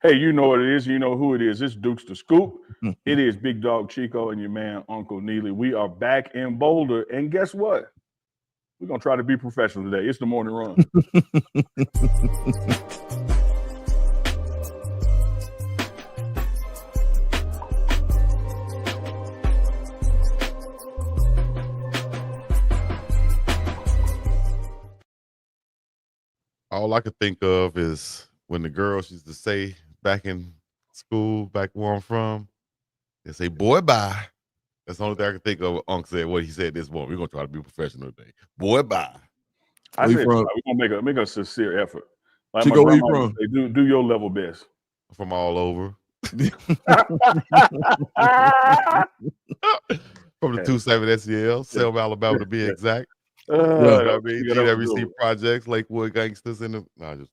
Hey, you know what it is. You know who it is. It's Dukes the Scoop. It is Big Dog Chico and your man, Uncle Neely. We are back in Boulder. And guess what? We're going to try to be professional today. It's the morning run. All I could think of is when the girls used to say back in school, back where I'm from, they say, boy, bye. That's the only thing I can think of. Unc said what he said this morning. We're going to try to be professional today. Boy, bye. I said, we're going to make a sincere effort. Like Chico, where you from? Say, do your level best. From all over. From the 27 SEL, Selma, Alabama to be exact. You know what I mean? DWC Projects, Lakewood Gangsters, and just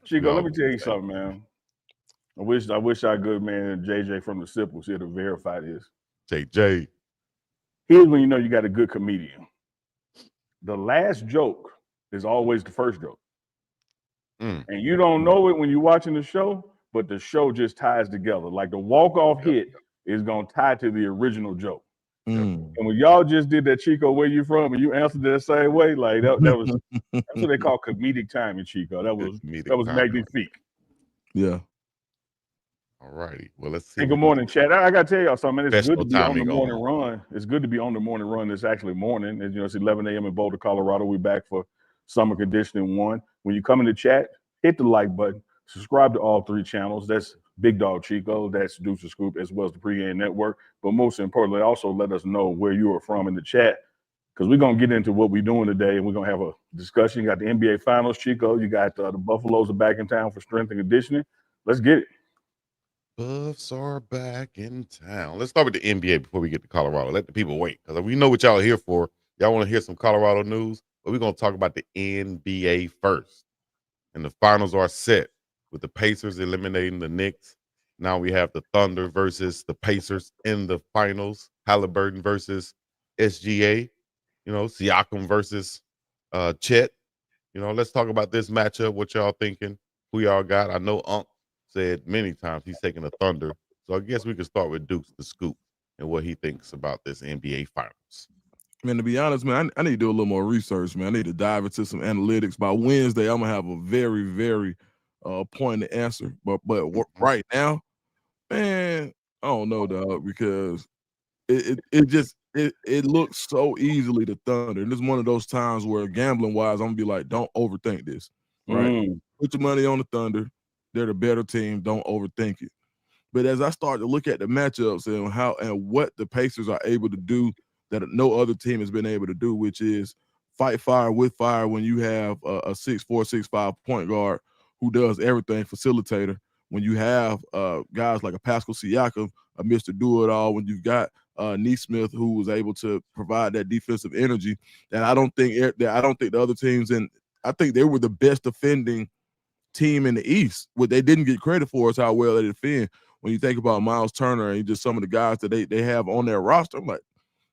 Chico, let me tell you something, man. I wish our good man JJ from the SIP was here to verify this. JJ. Here's when you know you got a good comedian. The last joke is always the first joke. And you don't know it when you're watching the show, but the show just ties together. Like the walk-off hit is going to tie to the original joke. And when y'all just did that, Chico, where you from, and you answered that same way, like that was that's what they call comedic timing, Chico. That was magnifique. Yeah. All righty. Well, let's see. Hey, good morning, Chad. I got to tell y'all something. It's good to be on the morning run. It's good to be on the morning run. It's actually morning. As you know, it's 11 a.m. in Boulder, Colorado. We're back for Summer Conditioning 1. When you come in the chat, hit the like button. Subscribe to all 3 channels. That's Big Dog Chico. That's Dukes the Scoop, as well as the Pregame Network. But most importantly, also let us know where you are from in the chat, because we're going to get into what we're doing today, and we're going to have a discussion. You got the NBA Finals, Chico. You got the Buffaloes are back in town for strength and conditioning. Let's get it. Buffs are back in town. Let's start with the NBA before we get to Colorado. Let the people wait, because we know what y'all are here for. Y'all want to hear some Colorado news, but we're going to talk about the NBA first. And the finals are set with the Pacers eliminating the Knicks. Now we have the Thunder versus the Pacers in the finals. Halliburton versus SGA. You know, Siakam versus Chet. You know, let's talk about this matchup. What y'all thinking? Who y'all got? I know Unc said many times he's taking the Thunder. So I guess we can start with Dukes the Scoop and what he thinks about this NBA finals. Man, to be honest, man, I need to do a little more research, man. I need to dive into some analytics. By Wednesday, I'm gonna have a very, very pointed answer. But right now, man, I don't know, dog, because it looks so easily the Thunder. And it's one of those times where gambling wise, I'm gonna be like, don't overthink this. Right? Put your money on the Thunder. They're the better team. Don't overthink it. But as I start to look at the matchups and how and what the Pacers are able to do that no other team has been able to do, which is fight fire with fire when you have a 6'4", 6'5" point guard who does everything, facilitator. When you have guys like a Pascal Siakam, a Mr. Do-It-All, when you've got Nesmith who was able to provide that defensive energy, and I don't think the other teams, and I think they were the best defending team in the East. What they didn't get credit for is how well they defend. When you think about Miles Turner and just some of the guys that they have on their roster, I'm like,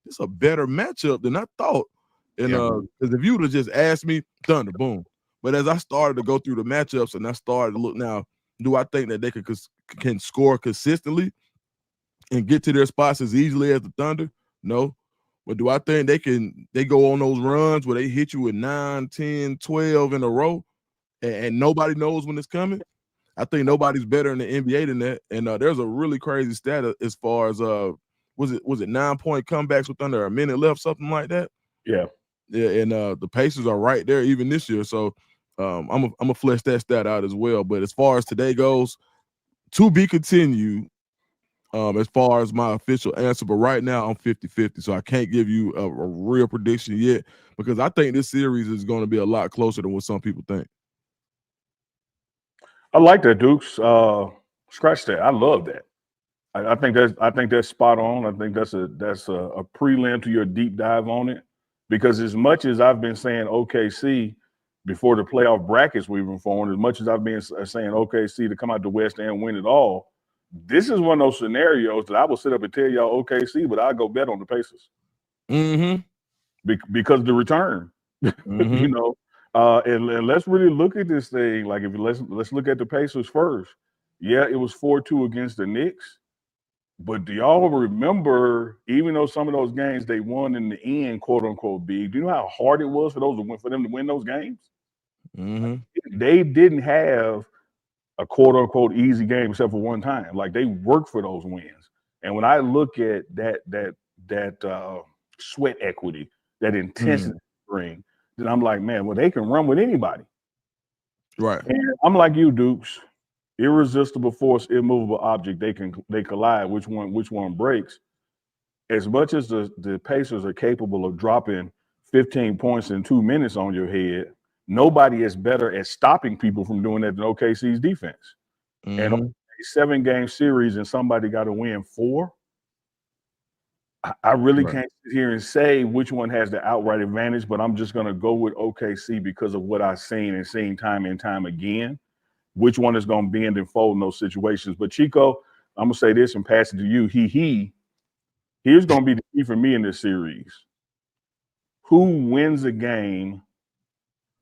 it's a better matchup than I thought. And because if you would have just asked me, Thunder, boom. But as I started to go through the matchups and I started to look now, do I think that they can score consistently and get to their spots as easily as the Thunder? No. But do I think they go on those runs where they hit you with 9, 10, 12 in a row and nobody knows when it's coming? I think nobody's better in the NBA than that. And there's a really crazy stat as far as was it 9-point comebacks with under a minute left, something like that? Yeah. And the Pacers are right there even this year. So I'm gonna flesh that stat out as well. But as far as today goes, to be continued as far as my official answer. But right now I'm 50-50. So I can't give you a real prediction yet because I think this series is going to be a lot closer than what some people think. I like that, Dukes. Scratch that. I love that. I think that's spot on. I think that's a prelim to your deep dive on it. Because as much as I've been saying OKC before the playoff brackets we were formed, as much as I've been saying OKC to come out the West and win it all, this is one of those scenarios that I will sit up and tell y'all OKC, but I'll go bet on the Pacers. Because the return, you know. And let's really look at this thing. Like let's look at the Pacers first. Yeah, it was 4-2 against the Knicks. But do y'all remember, even though some of those games they won in the end, quote unquote, big, do you know how hard it was for them to win those games? Mm-hmm. They didn't have a quote unquote easy game except for one time. Like, they worked for those wins. And when I look at that sweat equity, that intensity bring, then I'm like, man, well, they can run with anybody. Right. And I'm like you, Dukes. Irresistible force, immovable object. They collide. Which one breaks? As much as the Pacers are capable of dropping 15 points in 2 minutes on your head, nobody is better at stopping people from doing that than OKC's defense. And a 7-game series, and somebody got to win 4. I really can't sit here and say which one has the outright advantage, but I'm just going to go with OKC because of what I've seen time and time again. Which one is going to bend and fold in those situations? But Chico, I'm going to say this and pass it to you. Here's going to be the key for me in this series. Who wins a game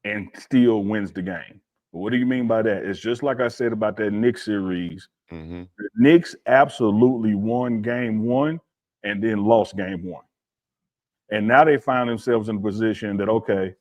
and still wins the game? What do you mean by that? It's just like I said about that Knicks series. The Knicks absolutely won game 1 and then lost game 1. And now they find themselves in a position that, okay,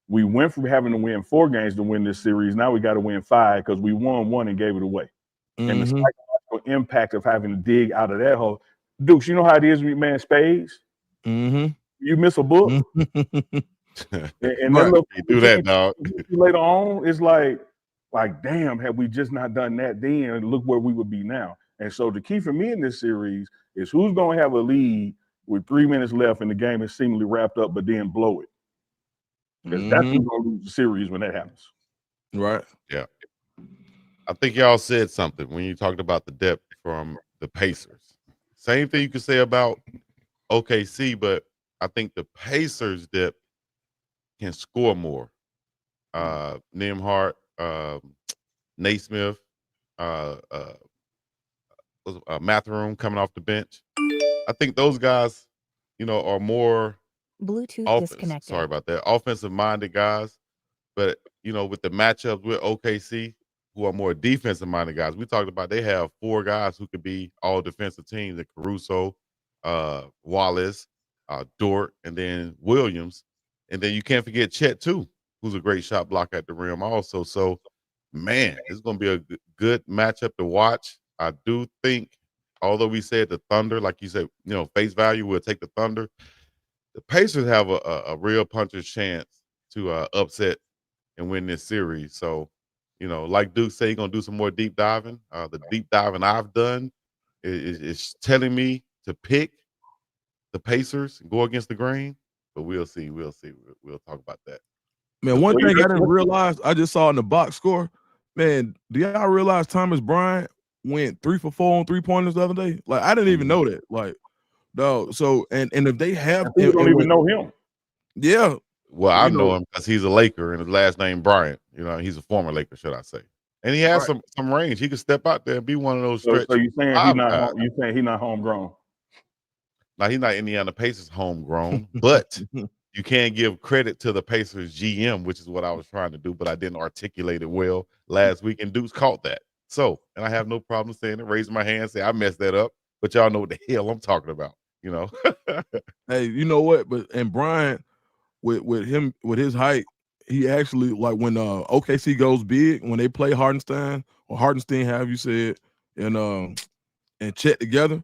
we went from having to win 4 games to win this series. Now we got to win 5 because we won 1 and gave it away. And the psychological impact of having to dig out of that hole. Dukes, you know how it is with man spades? You miss a book. and then look, you do that, dog. Later on, it's like, damn, had we just not done that then, look where we would be now. And so the key for me in this series is who's going to have a lead with 3 minutes left and the game is seemingly wrapped up, but then blow it. Because that's who's going to lose the series when that happens. Right. Yeah. I think y'all said something when you talked about the depth from the Pacers. Same thing you could say about OKC, but I think the Pacers depth can score more. Nembhard, Naismith, Mathurin coming off the bench. I think those guys, are more Bluetooth disconnected. Sorry about that. Offensive-minded guys. But, with the matchups with OKC, who are more defensive-minded guys, we talked about they have 4 guys who could be all defensive teams, like Caruso, Wallace, Dort, and then Williams. And then you can't forget Chet, too, who's a great shot blocker at the rim also. So, man, it's going to be a good matchup to watch. I do think, although we said the Thunder, like you said, face value, we'll take the Thunder. The Pacers have a real puncher's chance to upset and win this series. So, like Duke said, he's going to do some more deep diving. The deep diving I've done is telling me to pick the Pacers and go against the grain. But we'll see. We'll talk about that. Man, one thing I didn't realize, I just saw in the box score, man, do y'all realize Thomas Bryant went 3 for 4 on 3-pointers the other day? Like, I didn't even know that. Like, no. So, and if they have, you don't even know him. Yeah. Well, I know him because he's a Laker and his last name Bryant. He's a former Laker, should I say? And he has some range. He could step out there and be one of those stretch. So you saying he's not home? You saying he's not homegrown? Now he's not Indiana Pacers homegrown, but you can't give credit to the Pacers GM, which is what I was trying to do, but I didn't articulate it well last week, and Dukes caught that. So, and I have no problem saying it, raising my hand, say I messed that up, but y'all know what the hell I'm talking about, Hey, you know what? And Bryant, with him, with his height, he actually, like, when OKC goes big, when they play Hardenstein, however you said, and Chet together,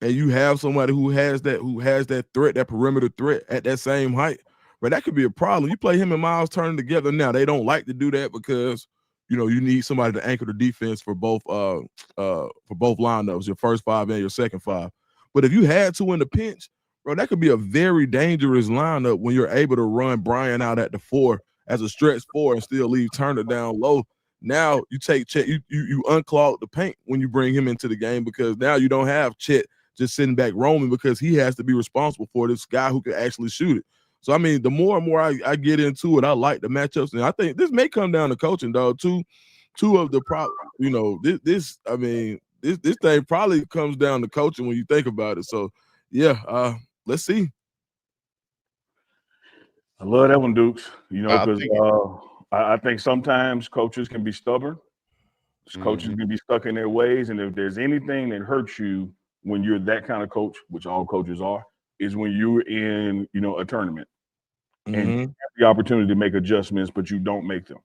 and you have somebody who has that threat, that perimeter threat at that same height, but that could be a problem. You play him and Miles Turner together. Now they don't like to do that because you need somebody to anchor the defense for both lineups, your first 5 and your second 5. But if you had to in the pinch, bro, that could be a very dangerous lineup when you're able to run Bryant out at the 4 as a stretch 4 and still leave Turner down low. Now you take Chet, you unclog the paint when you bring him into the game, because now you don't have Chet just sitting back roaming, because he has to be responsible for this guy who can actually shoot it. So, I mean, the more and more I get into it, I like the matchups. And I think this may come down to coaching, dog. Two of the this thing probably comes down to coaching when you think about it. So, yeah, let's see. I love that one, Dukes. Because I think sometimes coaches can be stubborn. Coaches can be stuck in their ways, and if there's anything that hurts you when you're that kind of coach, which all coaches are, is when you're in, a tournament and you have the opportunity to make adjustments, but you don't make them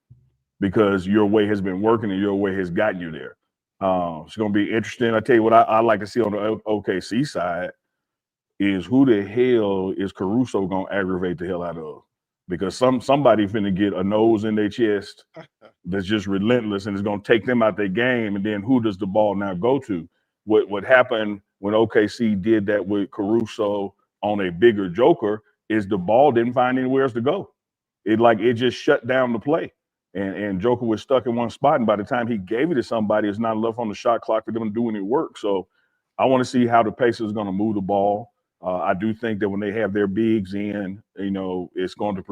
because your way has been working and your way has gotten you there. It's going to be interesting. I tell you what I like to see on the OKC side is who the hell is Caruso going to aggravate the hell out of? Because somebody finna get a nose in their chest that's just relentless and is going to take them out their game. And then who does the ball now go to? What happened when OKC did that with Caruso on a bigger Joker is the ball didn't find anywhere else to go. It just shut down the play. And Joker was stuck in one spot. And by the time he gave it to somebody, it's not enough on the shot clock for them to do any work. So I want to see how the Pacers are going to move the ball. I do think that when they have their bigs in, it's going to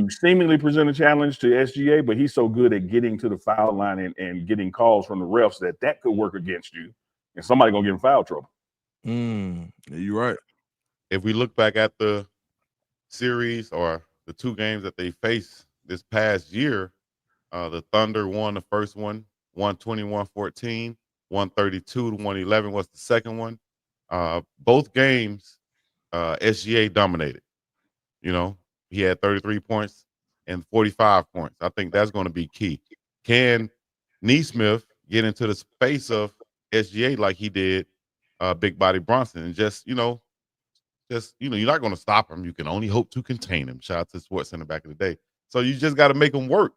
seemingly present a challenge to SGA, but he's so good at getting to the foul line and getting calls from the refs that could work against you, and somebody going to get in foul trouble. Yeah, you're right. If we look back at the series or the two games that they faced this past year, the Thunder won the first one, 121-14, 132-111 was the second one. Both games, SGA dominated. He had 33 points and 45 points. I think that's going to be key. Can Nesmith get into the space of SGA like he did Big Body Bronson? And you're not going to stop him. You can only hope to contain him. Shout out to SportsCenter back in the day. So you just got to make him work,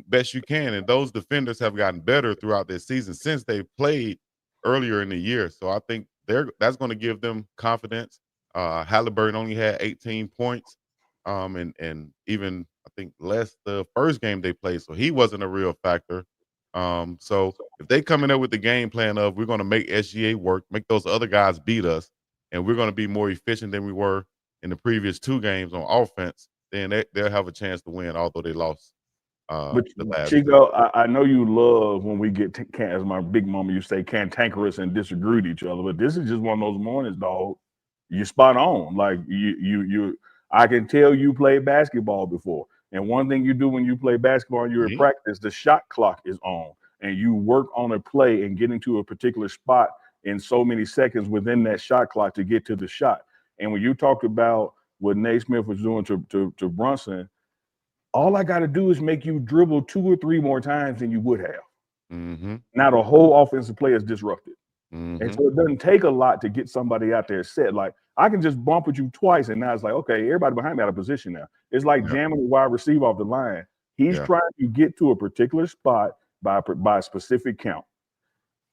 best you can. And those defenders have gotten better throughout this season since they played earlier in the year. So I think that's going to give them confidence. Halliburton only had 18 points, and even I think less the first game they played, so he wasn't a real factor. So if they come in there with the game plan of we're going to make SGA work, make those other guys beat us, and we're going to be more efficient than we were in the previous two games on offense, then they'll have a chance to win, although they lost. But Chico, I know you love when we get as my big mama used to say, cantankerous and disagree with each other. But this is just one of those mornings, dog. You're spot on. Like you. I can tell you played basketball before, and one thing you do when you play basketball and you're in practice, the shot clock is on, and you work on a play and get into a particular spot in so many seconds within that shot clock to get to the shot. And when you talked about what Naismith was doing to Brunson. All I got to do is make you dribble 2 or 3 more times than you would have. Now the whole offensive play is disrupted. And so it doesn't take a lot to get somebody out there set. Like, I can just bump with you twice, and now it's like, okay, everybody behind me out of position now. It's like jamming a wide receiver off the line. He's trying to get to a particular spot by a specific count.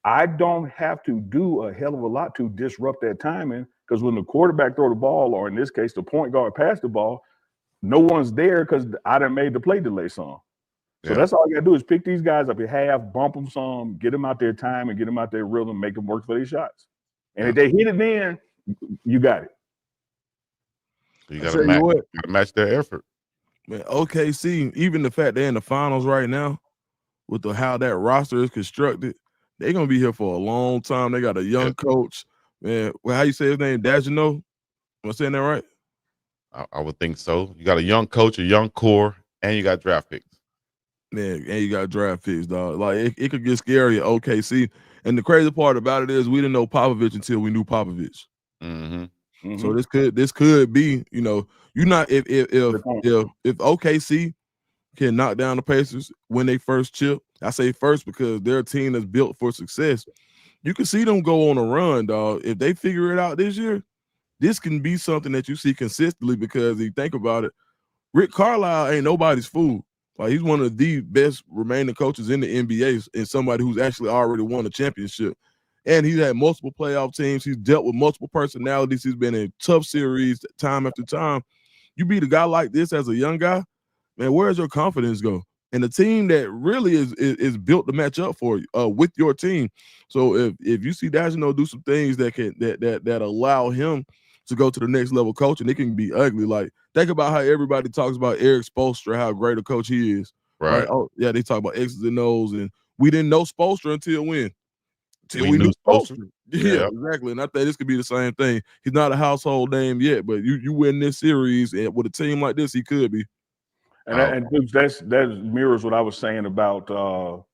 I don't have to do a hell of a lot to disrupt that timing, because when the quarterback throw the ball, or in this case, the point guard pass the ball, no one's there because I done made the play delay song. So that's all I got to do is pick these guys up at half, bump them some, get them out their time and get them out their rhythm, make them work for their shots. And if they hit it then, you got it. You got to match their effort. Man, OKC, even the fact they're in the finals right now, with how that roster is constructed, they're going to be here for a long time. They got a young coach. Man, how you say his name? Dagino? Am I saying that right? I would think so. You got a young coach, a young core, and you got draft picks. Man, and you got draft picks, dog. Like, it could get scary at OKC. And the crazy part about it is we didn't know Popovich until we knew Popovich. So this could be, you're not if OKC can knock down the Pacers when they first chip. I say first because their team is built for success. You can see them go on a run, dog. If they figure it out this year, this can be something that you see consistently, because if you think about it, Rick Carlisle ain't nobody's fool. Like, he's one of the best remaining coaches in the NBA, and somebody who's actually already won a championship. And he's had multiple playoff teams. He's dealt with multiple personalities. He's been in tough series time after time. You beat a guy like this as a young guy, man, where does your confidence go? And the team that really is built to match up for you with your team. So if you see Dagino do some things that allow him to go to the next level coaching, it can be ugly. Like, think about how everybody talks about Eric Spoelstra, how great a coach he is. Right? Oh, yeah, they talk about X's and O's, and we didn't know Spoelstra until when? Till we knew Spoelstra. Yeah, exactly. And I think this could be the same thing. He's not a household name yet, but you win this series, and with a team like this, he could be. And that mirrors what I was saying about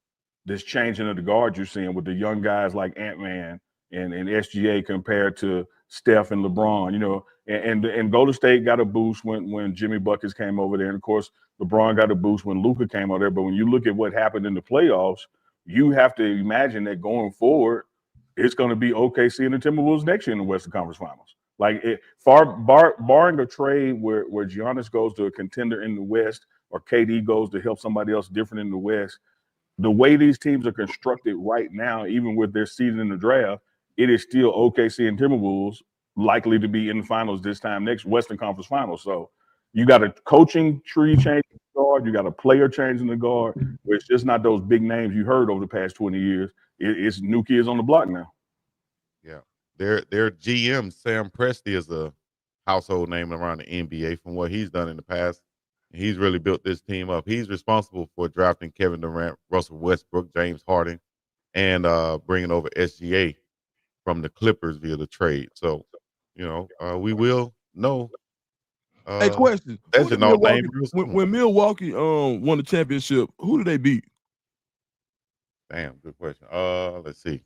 this changing of the guard you're seeing with the young guys like Ant-Man and SGA compared to Steph and LeBron. You know, and Golden State got a boost when Jimmy Buckets came over there, and of course LeBron got a boost when Luka came over there. But when you look at what happened in the playoffs, you have to imagine that going forward, it's going to be OKC and the Timberwolves next year in the Western Conference Finals. Like barring a trade where Giannis goes to a contender in the West or KD goes to help somebody else different in the West, the way these teams are constructed right now, even with their season in the draft, it is still OKC and Timberwolves likely to be in the finals this time next Western Conference Finals. So you got a coaching tree change in the guard, you got a player change in the guard, where it's just not those big names you heard over the past 20 years. It's new kids on the block now. Yeah. Their GM, Sam Presti, is a household name around the NBA from what he's done in the past. He's really built this team up. He's responsible for drafting Kevin Durant, Russell Westbrook, James Harden, and bringing over SGA from the Clippers via the trade. So, you know, we will know. Hey, question. When Milwaukee won the championship, who did they beat? Damn, good question. Let's see.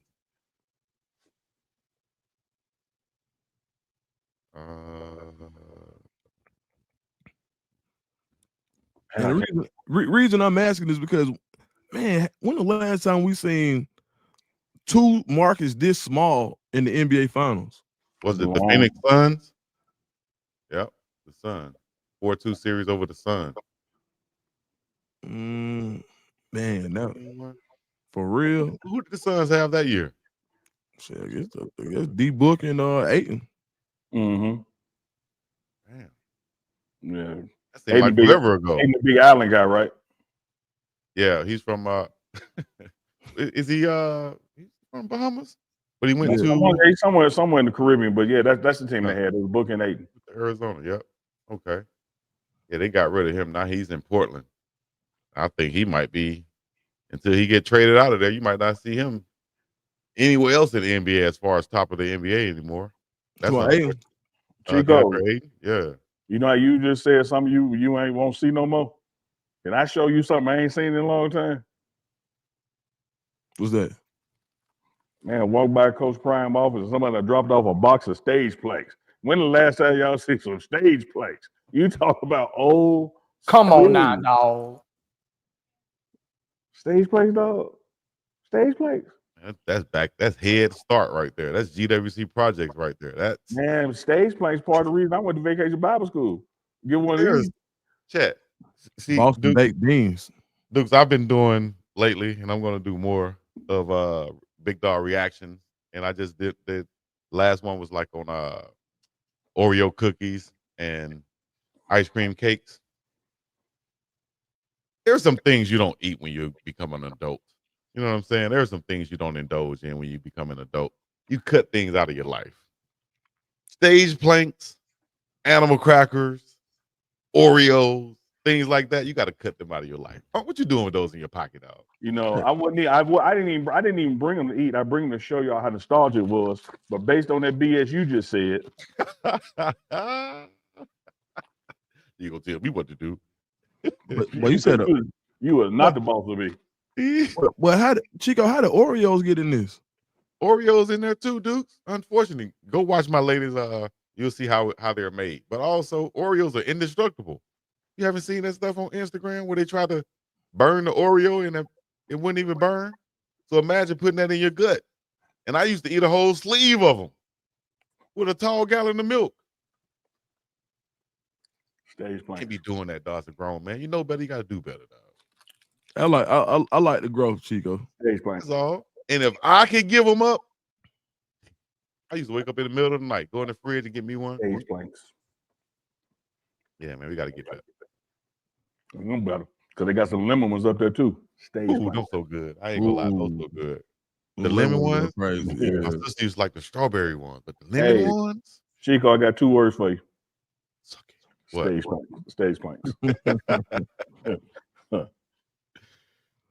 And the reason I'm asking is because, man, when the last time we seen two markets this small in the NBA Finals? Was it the Phoenix Suns? Yep, the Suns. 4-2 series over the Suns. Man, that for real. Who did the Suns have that year? I guess D-Book and Ayton. Mm-hmm. Damn. Yeah. That seemed like forever ago. Ayton, the Big Island guy, right? Yeah, he's from is he he's from Bahamas? But he went to somewhere in the Caribbean, but yeah, that's the team they had. It was Book and Ayton. Arizona, yep. Okay. Yeah, they got rid of him. Now he's in Portland. I think he might be, until he get traded out of there, you might not see him anywhere else in the NBA as far as top of the NBA anymore. That's Chico. Yeah. You know how you just said something you ain't won't see no more? Can I show you something I ain't seen in a long time? What's that? Man, walk by Coach Prime office and somebody dropped off a box of stage plays. When the last time y'all see some stage plays? You talk about old. Come on now, dog. Stage plays, dog. Stage plays. That's Head Start right there. That's GWC Projects right there. That's man, stage plays part of the reason I went to Vacation Bible School. Get one of these. Chat. See, Boston baked beans. Dukes, I've been doing lately, and I'm gonna do more of Big Dog reactions. And I just did the last one was like on Oreo cookies and ice cream cakes. There's some things you don't eat when you become an adult. You know what I'm saying? There's some things you don't indulge in when you become an adult. You cut things out of your life. Stage planks, animal crackers, Oreos, things like that. You got to cut them out of your life. What you doing with those in your pocket, dog? You know, I didn't even bring them to eat. I bring them to show y'all how nostalgic it was. But based on that BS you just said, you gonna tell me what to do? But you said you were not the boss of me. Well, how did Oreos get in this? Oreos in there too, Dukes. Unfortunately, go watch my latest. You'll see how they're made. But also, Oreos are indestructible. You haven't seen that stuff on Instagram where they try to burn the Oreo and it wouldn't even burn. So imagine putting that in your gut. And I used to eat a whole sleeve of them with a tall gallon of milk. Stage playing. Can't be doing that, dog. As a grown man, you know better. You got to do better, dog. I like the growth, Chico. Stage playing. That's all. And if I can give them up, I used to wake up in the middle of the night, go in the fridge and get me one. Stage planks. Yeah, man, we got to get better. I'm better because they got some lemon ones up there too. Stage Ooh, those so good. I ain't gonna lie, those so good. The lemon ones, crazy. Yeah. My sister used like the strawberry ones, but the lemon ones. Chico, I got 2 words for you. What? Stage planks.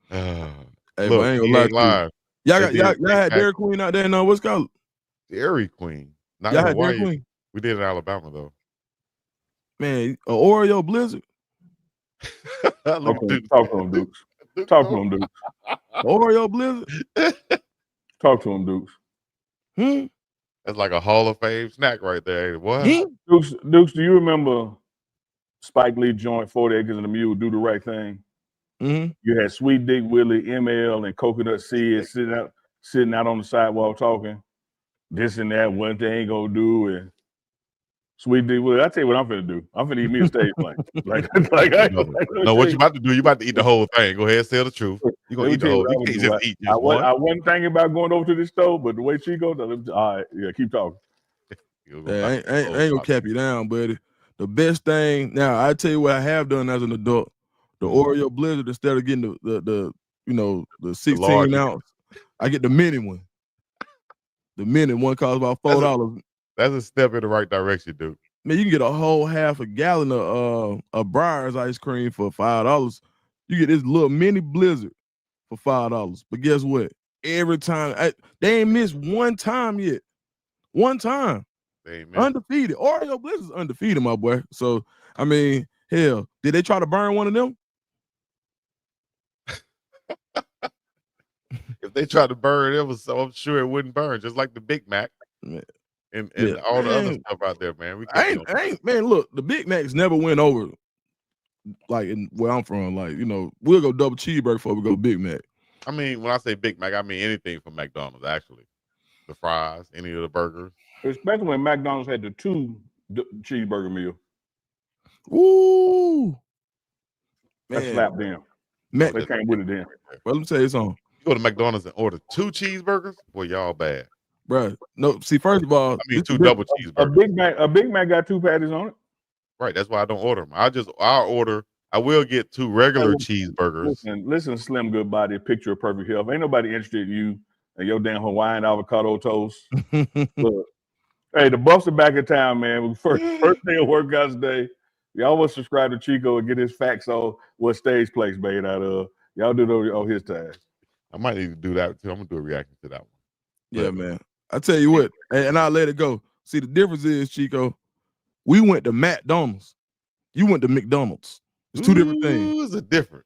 Hey, Look, but I ain't gonna lie. Y'all had Dairy Queen out there in what's called Dairy Queen. Not y'all in had Hawaii. Dairy Queen. We did in Alabama though. Man, an Oreo Blizzard. Okay, talk to him, Dukes. Talk to him, Dukes. Oreo Blizzard. Talk to him, Dukes. That's like a Hall of Fame snack right there. What? Dukes, do you remember Spike Lee joint 40 Acres and a Mule, Do the Right Thing? You had Sweet Dick Willie, ML, and Coconut Sid sitting out on the sidewalk talking this and that, what they ain't gonna do, and Sweet Dick Willie. I tell you what I'm finna do. I'm finna eat me a stage plane. No, what you about to do? You about to eat the whole thing. Go ahead, say the truth. You gonna eat the whole. You can't just eat just one. I wasn't thinking about going over to the store, but the way she goes, all right, yeah, keep talking. Yeah, I ain't gonna cap you down, buddy. The best thing now, I tell you what I have done as an adult. The Oreo Blizzard, instead of getting the 16 ounce, I get the mini one. The mini one costs about $4. That's a step in the right direction, dude. Man, you can get a whole half a gallon of Breyers ice cream for $5. You get this little mini Blizzard for $5. But guess what? Every time they ain't missed one time yet. One time. Undefeated. Oreo Blizzard's undefeated, my boy. So, I mean, hell, did they try to burn one of them? If they tried to burn it, I'm sure it wouldn't burn, just like the Big Mac and all the other stuff out there, man. Man, look, the Big Macs never went over, like in where I'm from. Like, we'll go double cheeseburger before we go Big Mac. I mean, when I say Big Mac, I mean anything from McDonald's, actually. The fries, any of the burgers. Especially when McDonald's had the 2 cheeseburger meal. Ooh. That slapped them. They came with it then. Well, let me tell you something. You go to McDonald's and order 2 cheeseburgers? Boy, y'all bad. Bro, no, see, first of all, I mean 2 double cheeseburgers. A Big Mac got 2 patties on it. Right, that's why I don't order them. I will get 2 regular cheeseburgers. Listen, Slim Good Body, picture of perfect health. Ain't nobody interested in you and your damn Hawaiian avocado toast. Look, hey, the Buffs are back in town, man. First day of workouts day. Y'all will subscribe to Chico and get his facts on what stage plays made out of. Y'all do it on his time. I might need to do that too. I'm gonna do a reaction to that one. Yeah, man. I tell you what, and I'll let it go. See, the difference is, Chico, we went to McDonald's. You went to McDonald's. It's 2 different things. It's different.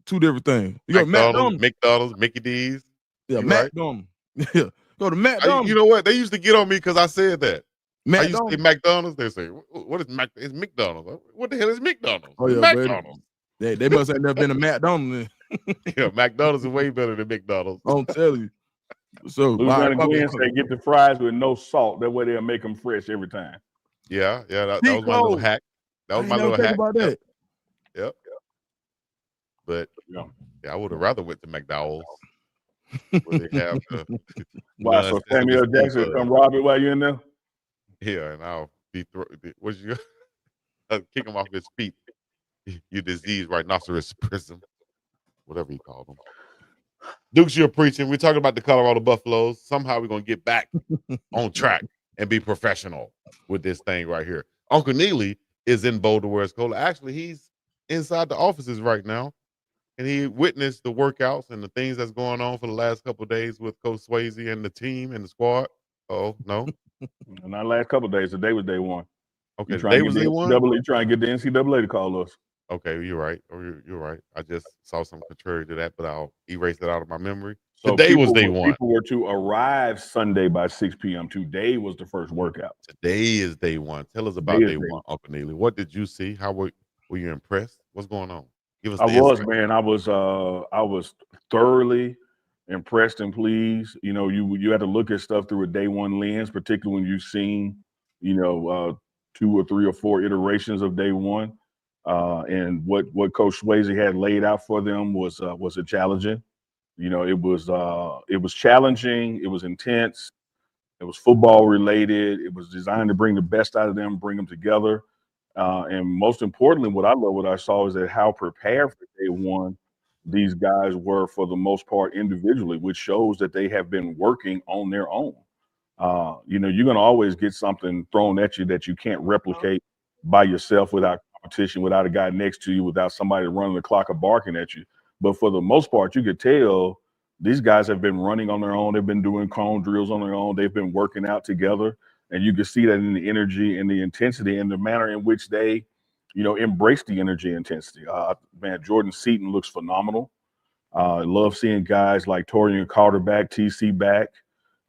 2 different things. You go to McDonald's, Mickey D's. Yeah, McDonald's. Yeah. Go to McDonald's. You know what? They used to get on me because I said that. McDonald's. I used to say McDonald's. They say, "What is Mac? It's McDonald's. What the hell is McDonald's?" Oh yeah, McDonald's. They must have never been a McDonald's. Yeah, McDonald's is way better than McDonald's. I'll tell you. So Louisiana Glenn say get the fries with no salt. That way they'll make them fresh every time. Yeah. That was my little hack. That was my little hack. About that. Yep. But I would have rather went to McDowell's. Where they have wow, so Samuel Jackson come rob it while you're in there? Yeah, and I'll be kick him off his feet. You diseased rhinoceros prism, whatever you call them. Dukes, you're preaching. We're talking about the Colorado Buffaloes. Somehow we're gonna get back on track and be professional with this thing right here. Uncle Neely is in Boulder, where it's cold. Actually, he's inside the offices right now. And he witnessed the workouts and the things that's going on for the last couple of days with Coach Swayze and the team and the squad. Oh, no? Not last couple of days. Today was day 1. Okay, today was day 1? Trying to get the NCAA to call us. Okay, you're right. You're right. I just saw something contrary to that, but I'll erase that out of my memory. So today was day 1. People were to arrive Sunday by 6 p.m. Today was the first workout. Today is day 1. Tell us about day 1, Uncle Neely. What did you see? How were you impressed? What's going on? I was thoroughly impressed and pleased. You had to look at stuff through a day 1 lens, particularly when you've seen, 2 or 3 or 4 iterations of day 1. And what Coach Swayze had laid out for them was a challenging. It was challenging. It was intense. It was football related. It was designed to bring the best out of them, bring them together. And most importantly, what I saw is that how prepared for day 1 these guys were for the most part individually, which shows that they have been working on their own. You're going to always get something thrown at you that you can't replicate by yourself without competition, without a guy next to you, without somebody running the clock or barking at you. But for the most part, you could tell these guys have been running on their own. They've been doing cone drills on their own. They've been working out together. And you can see that in the energy and the intensity and the manner in which they embrace the energy intensity. Man, Jordan Seaton looks phenomenal. I love seeing guys like Torian Carter back, TC back,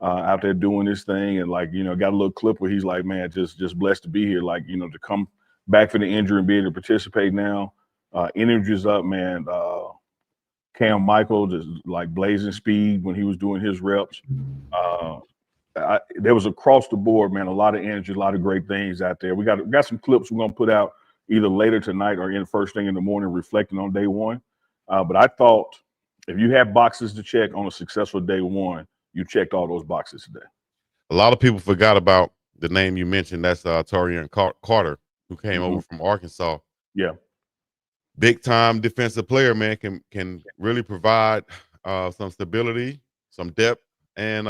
out there doing this thing. And got a little clip where he's like, man, just blessed to be here. To come back from the injury and be able to participate now. Energy's up, man. Cam Michael just blazing speed when he was doing his reps. There was across the board, man, a lot of energy, a lot of great things out there. We got some clips we're gonna put out either later tonight or in first thing in the morning, reflecting on day one. But I thought if you have boxes to check on a successful day one, you checked all those boxes today. A lot of people forgot about the name you mentioned. That's Torian Carter, who came over from Arkansas. Yeah, big time defensive player, man. Can really provide some stability, some depth, and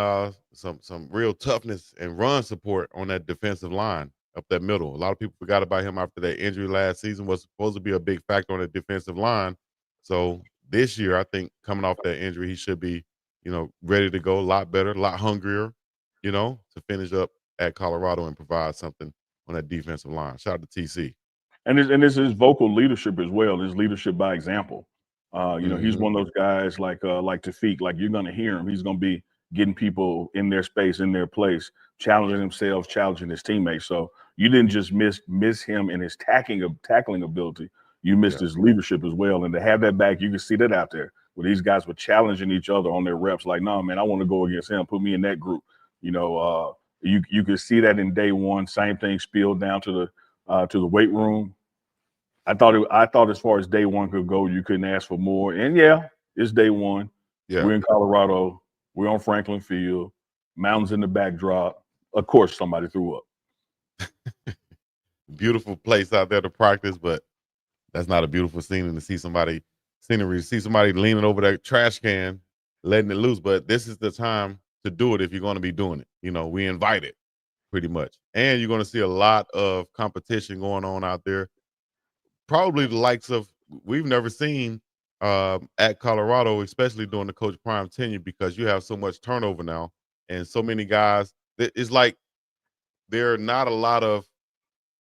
some real toughness and run support on that defensive line up that middle. A lot of people forgot about him after that injury last season. Was supposed to be a big factor on the defensive line. So this year, I think coming off that injury, he should be, ready to go, a lot better, a lot hungrier, to finish up at Colorado and provide something on that defensive line. Shout out to TC. And this is vocal leadership as well. His leadership by example. He's one of those guys like Tafik. Like, you're going to hear him. He's going to be getting people in their space, in their place, challenging themselves, challenging his teammates. So you didn't just miss him in his tackling ability. You missed his leadership as well. And to have that back, you can see that out there where these guys were challenging each other on their reps. Like, no, man, I want to go against him. Put me in that group. You could see that in day one. Same thing spilled down to the weight room. I thought as far as day one could go, you couldn't ask for more. And yeah, it's day one. Yeah. We're in Colorado. We're on Franklin Field. Mountains in the backdrop. Of course, somebody threw up. Beautiful place out there to practice, but that's not a beautiful scene to see somebody leaning over that trash can, letting it loose. But this is the time to do it if you're going to be doing it. We invite it pretty much. And you're going to see a lot of competition going on out there. Probably the likes of we've never seen at Colorado, especially during the Coach Prime tenure, because you have so much turnover now and so many guys. It's like there are not a lot of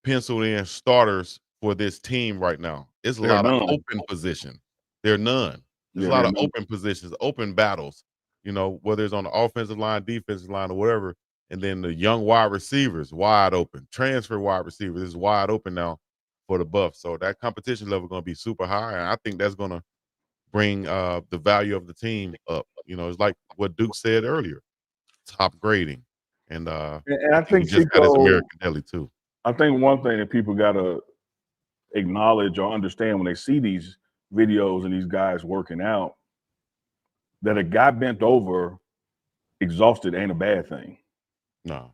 penciled in starters for this team right now. It's a lot of open position. There are none. There's a lot of open positions, open battles, whether it's on the offensive line, defensive line, or whatever. And then the young wide receivers, wide open. Transfer wide receivers is wide open now for the Buffs. So that competition level is going to be super high. And I think that's going to bring the value of the team up. It's like what Duke said earlier, top grading. And I think just got his American Deli too. I think one thing that people got to acknowledge or understand when they see these videos and these guys working out, that a guy bent over exhausted ain't a bad thing. No.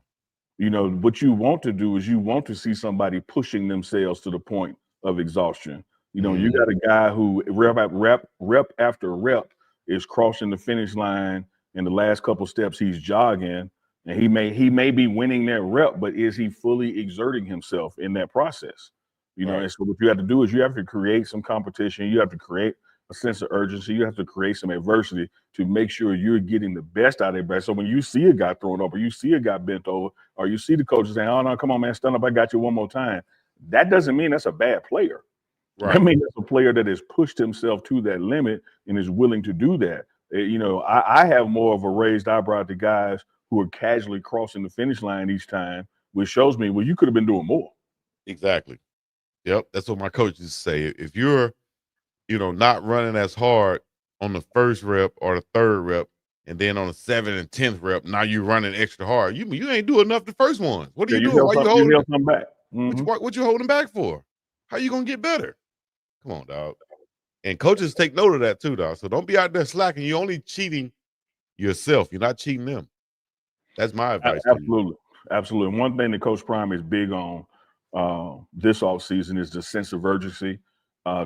What you want to do is you want to see somebody pushing themselves to the point of exhaustion. You got a guy who rep after rep is crossing the finish line. In the last couple steps, he's jogging, and he may be winning that rep, but is he fully exerting himself in that process? Right. And so what you have to do is you have to create some competition. You have to create a sense of urgency. You have to create some adversity to make sure you're getting the best out of everybody. So when you see a guy thrown up, or you see a guy bent over, or you see the coach saying, "Oh no, come on, man, stand up, I got you one more time," that doesn't mean that's a bad player. Right. I mean, that's a player that has pushed himself to that limit and is willing to do that. I have more of a raised eyebrow to guys who are casually crossing the finish line each time, which shows me, well, you could have been doing more. Exactly. Yep. That's what my coaches say. If you're, not running as hard on the first rep or the third rep, and then on the 7th and 10th rep, now you're running extra hard. You ain't doing enough the first one. What are you doing? Why you holding? You held back. What you holding back for? How you gonna get better? Come on, dog. And coaches take note of that too, dog. So don't be out there slacking. You're only cheating yourself. You're not cheating them. That's my advice. Absolutely. One thing that Coach Prime is big on this offseason is the sense of urgency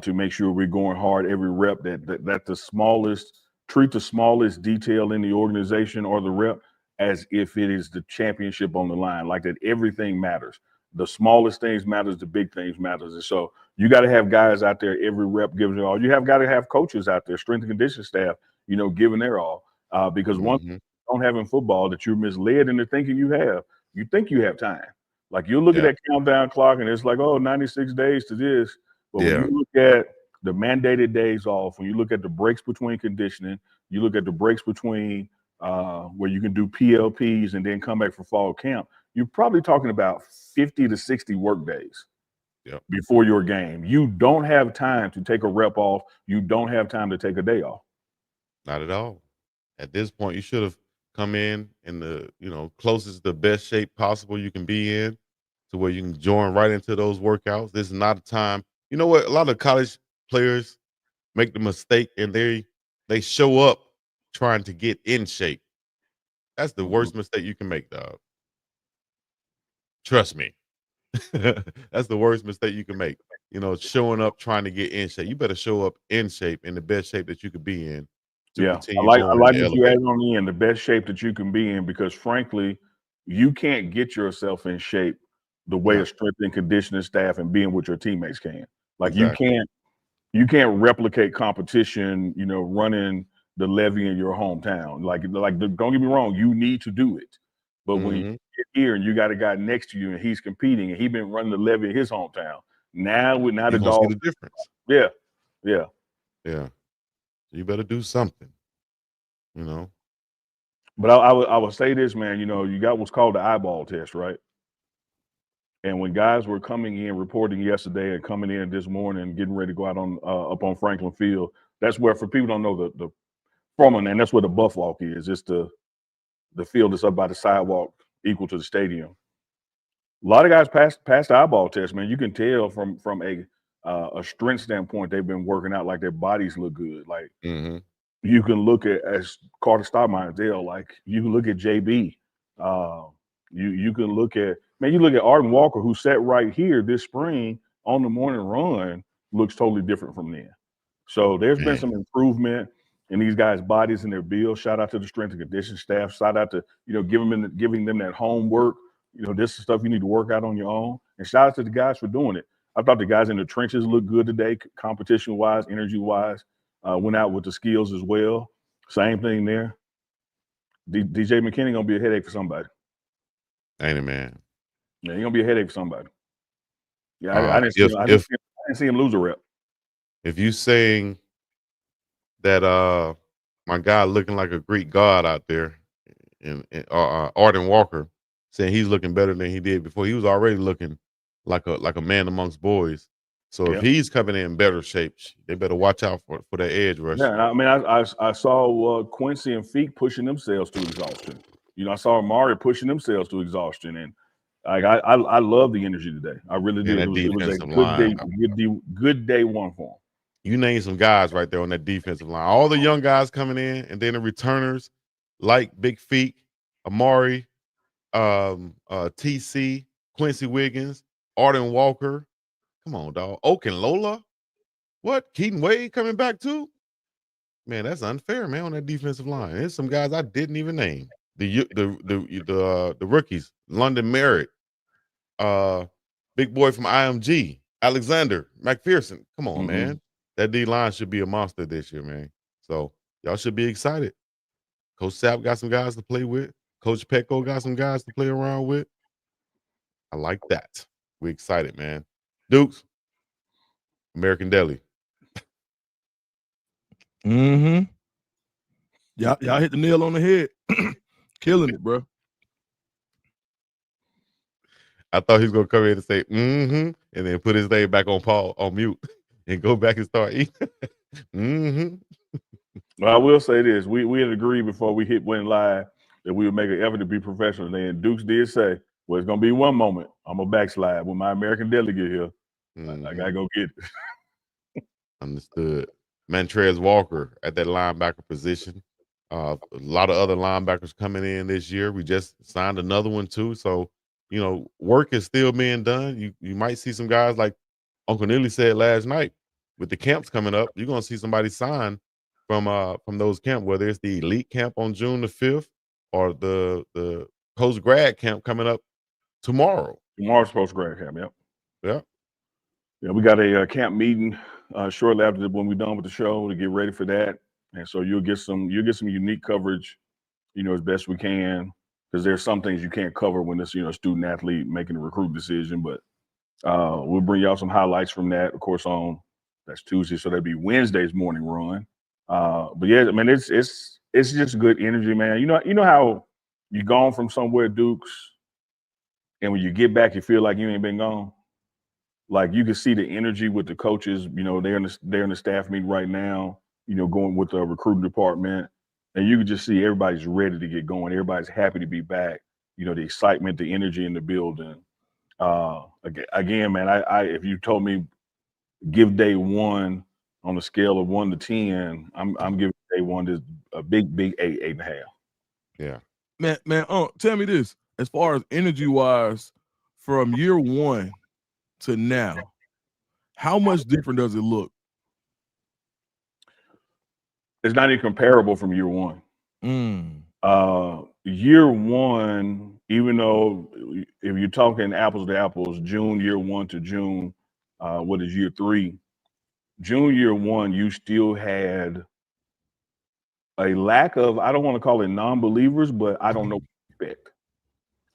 to make sure we're going hard every rep, that treat the smallest detail in the organization or the rep as if it is the championship on the line, like that everything matters. The smallest things matters, the big things matters. And so you got to have guys out there every rep giving it all. You have got to have coaches out there, strength and conditioning staff, giving their all. Because one thing you don't have in football that you're misled into thinking you have. You think you have time. Like you look at that countdown clock and it's like, oh, 96 days to this. But when you look at the mandated days off, when you look at the breaks between conditioning, you look at the breaks between where you can do PLPs and then come back for fall camp, you're probably talking about 50 to 60 work days before your game. You don't have time to take a rep off. You don't have time to take a day off. Not at all. At this point, you should have come in the closest, the best shape possible you can be in, to where you can join right into those workouts. This is not a time. You know what? A lot of college players make the mistake and they show up trying to get in shape. That's the worst mistake you can make, dog. Trust me. That's the worst mistake you can make. Showing up trying to get in shape. You better show up in shape, in the best shape that you could be in. I like what you added on the end, the best shape that you can be in, because frankly, you can't get yourself in shape the way a strength and conditioning staff and being with your teammates can. Like you can't replicate competition, running the levy in your hometown. Like don't get me wrong, you need to do it. But when you get here and you got a guy next to you and he's competing and he's been running the levy in his hometown, now the dog. See the difference. Yeah. You better do something, But I would say this, man, you got what's called the eyeball test, right? And when guys were coming in, reporting yesterday and coming in this morning, getting ready to go out on up on Franklin Field, that's where, for people who don't know the Foreman, and that's where the buff walk is. It's the field that's up by the sidewalk equal to the stadium. A lot of guys passed the eyeball test, man. You can tell from a strength standpoint, they've been working out, like their bodies look good. Like you can look at, as Carter Stoudemire Dale, like you can look at JB. You can look at, man, you look at Arden Walker, who sat right here this spring on the morning run, looks totally different from then. So there's been some improvement in these guys' bodies and their builds. Shout out to the strength and conditioning staff. Shout out to, giving them that homework. This is stuff you need to work out on your own. And shout out to the guys for doing it. I thought the guys in the trenches looked good today, competition-wise, energy-wise. Went out with the skills as well. Same thing there. DJ McKinney gonna be a headache for somebody. Ain't it, man? Yeah, he's gonna be a headache for somebody. Yeah, I didn't see him lose a rep. If you saying that my guy looking like a Greek god out there, and Arden Walker saying he's looking better than he did before, he was already looking like a man amongst boys. So if he's coming in better shape, they better watch out for that edge rush. Yeah, I mean, I saw Quincy and Feek pushing themselves to exhaustion. I saw Amari pushing themselves to exhaustion, and I love the energy today. I really did. It was a good day one for them. You named some guys right there on that defensive line. All the young guys coming in, and then the returners like Big Feek, Amari, TC, Quincy Wiggins, Arden Walker. Come on, dog. Oak and Lola. What? Keaton Wade coming back too? Man, that's unfair, man, on that defensive line. There's some guys I didn't even name. The rookies, London Merritt, big boy from IMG, Alexander McPherson. Come on, man. That D line should be a monster this year, man. So y'all should be excited. Coach Sapp got some guys to play with. Coach Petco got some guys to play around with. I like that. We're excited, man. Dukes, American Deli. Y'all hit the nail on the head. Killing it, bro. I thought he was gonna come in and say and then put his name back on mute and go back and start eating. Well, I will say this: we had agreed before we went live that we would make an effort to be professional. And Dukes did say, "Well, it's gonna be one moment. I'm gonna backslide when my American Deli get here. I gotta go get it." Understood. Montrez Walker at that linebacker position. A lot of other linebackers coming in this year. We just signed another one too. So, work is still being done. You might see some guys like Uncle Neely said last night, with the camps coming up, you're gonna see somebody sign from those camps, whether it's the elite camp on June the 5th or the post grad camp coming up tomorrow. Tomorrow's post grad camp, Yeah. Yeah, we got a camp meeting shortly after when we're done with the show to get ready for that. And so you'll get some unique coverage, as best we can. because there's some things you can't cover when it's, student athlete making a recruit decision. But we'll bring y'all some highlights from that, of course, that's Tuesday, so that'd be Wednesday's morning run. But yeah, I mean, it's just good energy, man. You know how you gone from somewhere, Dukes, and when you get back, you feel like you ain't been gone. Like you can see the energy with the coaches. They're in the staff meeting right now. Going with the recruiting department, and you can just see everybody's ready to get going. Everybody's happy to be back. The excitement, the energy in the building. Again, man, I if you told me give day one on a scale of 1 to 10, I'm giving day one this a big 8.5. Yeah, man. Tell me this: as far as energy wise, from year one to now, how much different does it look? It's not even comparable from year one. Year one, even though if you're talking apples to apples, June year one to June, what is year three? June year one, you still had a lack of, I don't want to call it non-believers, but I don't know what to expect.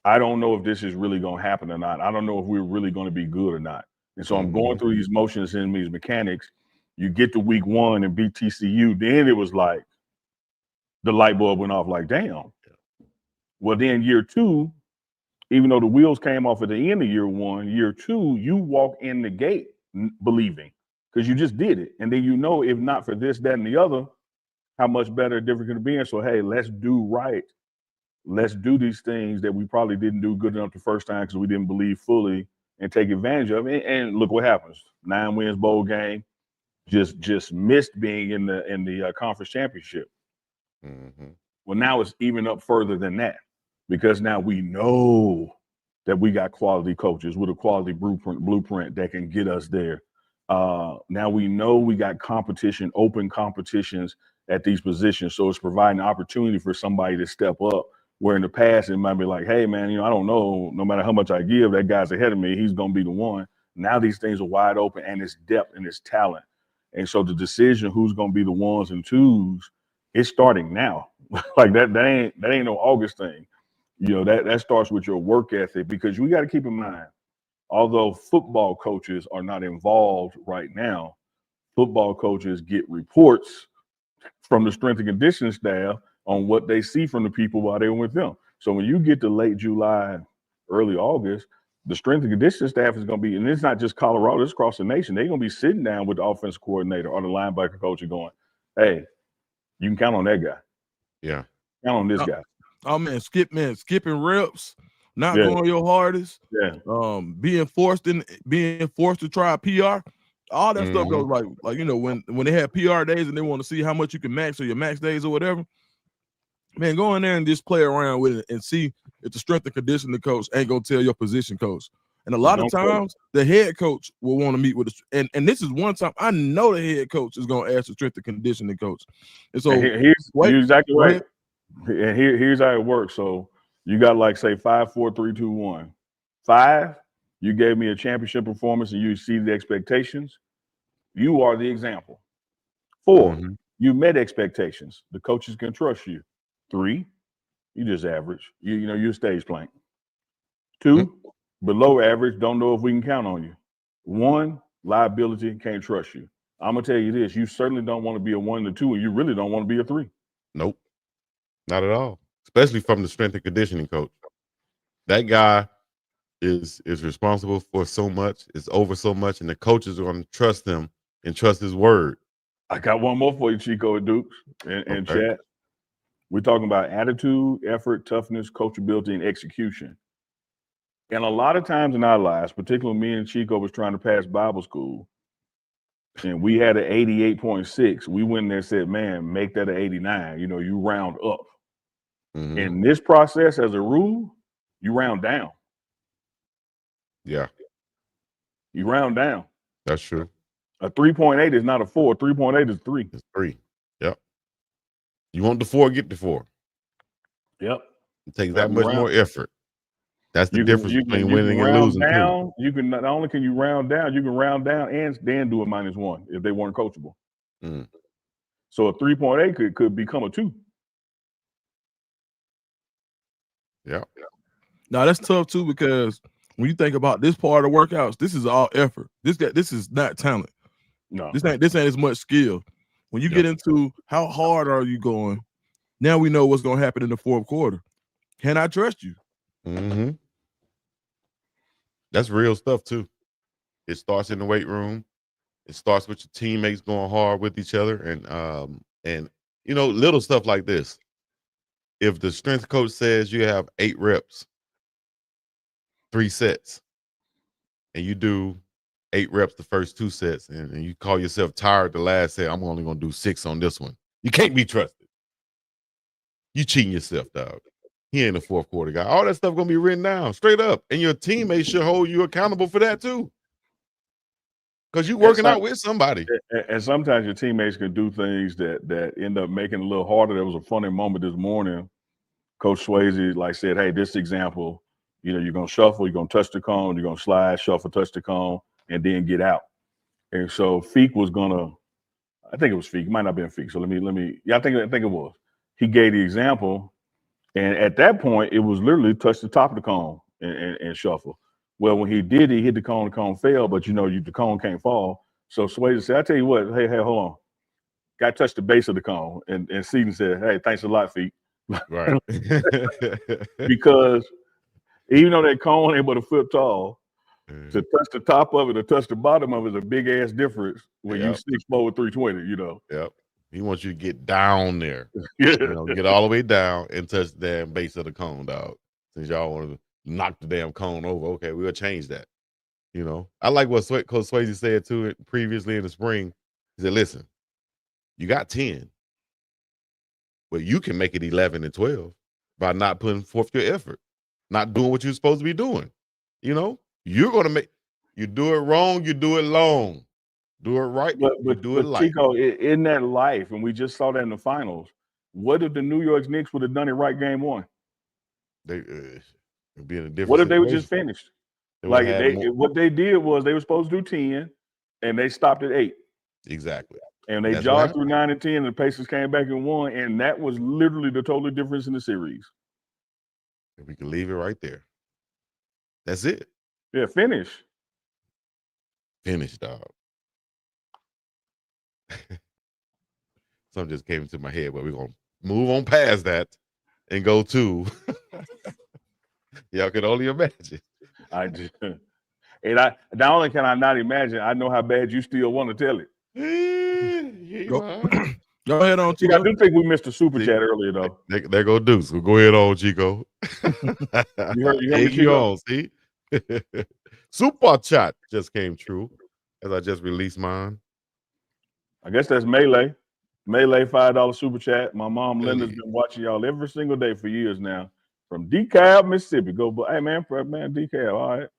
I don't know if this is really going to happen or not. I don't know if we're really going to be good or not. And so I'm going through these motions and these mechanics. You get to week one and beat TCU, then it was like the light bulb went off like, damn. Well, then year two, even though the wheels came off at the end of year one, year two, you walk in the gate believing because you just did it. And then if not for this, that, and the other, how much better, different can it be? And so, hey, let's do right. Let's do these things that we probably didn't do good enough the first time because we didn't believe fully and take advantage of it. And look what happens. 9 wins bowl game, just missed being in the conference championship. Well, now it's even up further than that because now we know that we got quality coaches with a quality blueprint that can get us there. Now we know we got competition, open competitions at these positions. So it's providing an opportunity for somebody to step up where in the past it might be like, hey, man, I don't know, no matter how much I give, that guy's ahead of me. He's going to be the one. Now these things are wide open and it's depth and it's talent. And so the decision who's going to be the ones and twos is starting now. Like that ain't no August thing. That starts with your work ethic because we got to keep in mind, although football coaches are not involved right now, football coaches get reports from the strength and conditioning staff on what they see from the people while they're with them. So when you get to late July, early August, the strength and conditioning staff is going to be, and it's not just Colorado, it's across the nation. They're going to be sitting down with the offensive coordinator or the linebacker coach and going, hey, you can count on that guy. Yeah. Count on this guy. Oh, skipping reps, not going your hardest. Yeah. Being forced to try a PR. All that stuff goes like when they have PR days and they want to see how much you can max or your max days or whatever. Man, go in there and just play around with it and see if the strength and conditioning coach ain't gonna tell your position coach. And a lot of times the head coach will want to meet with and this is one time I know the head coach is gonna ask the strength and conditioning coach. And so you're exactly right. And here's how it works. So you got like say 5, 4, 3, 2, 1. 5, you gave me a championship performance and you exceeded expectations. You are the example. 4, you met expectations. The coaches can trust you. 3, you just average. You're stage plank. 2, below average, don't know if we can count on you. 1, liability, can't trust you. I'm gonna tell you this: you certainly don't want to be a 1 to 2, and you really don't want to be a 3. Nope, not at all. Especially from the strength and conditioning coach. That guy is responsible for so much, is over so much, and the coaches are going to trust him and trust his word. I got one more for you, Chico and Dukes, and chat. We're talking about attitude, effort, toughness, coachability, and execution. And a lot of times in our lives, particularly me and Chico was trying to pass Bible school, and we had an 88.6. We went in there and said, man, make that an 89. You round up. In this process, as a rule, you round down. Yeah. You round down. That's true. A 3.8 is not a 4. 3.8 is 3. It's 3. Yep. You want the 4, get the 4. Yep. It takes that much more effort. That's the difference between winning and losing too. You can not only can you round down, you can round down and then do a -1 if they weren't coachable. So a 3.8 could become a 2. Yeah. Now that's tough too, because when you think about this part of workouts, this is all effort. This is not talent. No, this ain't as much skill. When you get into how hard are you going, now we know what's going to happen in the fourth quarter. Can I trust you? Mm-hmm. That's real stuff too. It starts in the weight room. It starts with your teammates going hard with each other, and you know, little stuff like this. If the strength coach says you have 8 reps, 3 sets, and you do 8 reps the first 2 sets, and you call yourself tired the last set, I'm only going to do 6 on this one. You can't be trusted. You cheating yourself, dog. He ain't a fourth quarter guy. All that stuff going to be written down straight up, and your teammates should hold you accountable for that too, because you working out with somebody. And sometimes your teammates can do things that end up making it a little harder. There was a funny moment this morning. Coach Swayze said, "Hey, this example, you're gonna shuffle, you're gonna touch the cone, you're gonna slide, shuffle, touch the cone, and then get out." And so Feek was gonna, I think it was Feek, it might not have been Feek. So let me, I think it was. He gave the example, and at that point, it was literally touch the top of the cone and shuffle. Well, when he did, he hit the cone fell, but the cone can't fall. So Swayze said, "I tell you what, hey, hold on, got to touch the base of the cone." And Seaton said, "Hey, thanks a lot, Feek." Right. Because even though that cone ain't but a foot tall, to touch the top of it or touch the bottom of it is a big ass difference when you 6'4" 320, Yep. He wants you to get down there. Yeah. Get all the way down and touch the damn base of the cone, dog. Since y'all want to knock the damn cone over, okay, we'll change that. I like what Coach Swayze said too previously in the spring. He said, "Listen, you got 10. But you can make it 11 and 12 by not putting forth your effort, not doing what you're supposed to be doing. You're going to you do it wrong, you do it long. Do it right, you do it but light." Chico, in that life, and we just saw that in the finals, what if the New York Knicks would have done it right game 1? They it'd be in a different What if they were situation. just finished? They What they did was they were supposed to do 10, and they stopped at 8. Exactly. And they jogged through 9 and 10, and the Pacers came back and won, and that was literally the total difference in the series. If we can leave it right there. That's it. Yeah, finish. Finish, dog. Something just came into my head, but we're going to move on past that and go to y'all can only imagine. I just, and not only can I not imagine, I know how bad you still want to tell it. Go ahead on, Chico. I do think we missed a super chat earlier, though. There go Deuce. So go ahead on, Chico. You heard me, Chico? On, see? Super chat just came true as I just released mine. I guess that's Melee. Melee $5 super chat. My mom Linda's been watching y'all every single day for years now from DeKalb, Mississippi. Hey man, DeKalb, all right.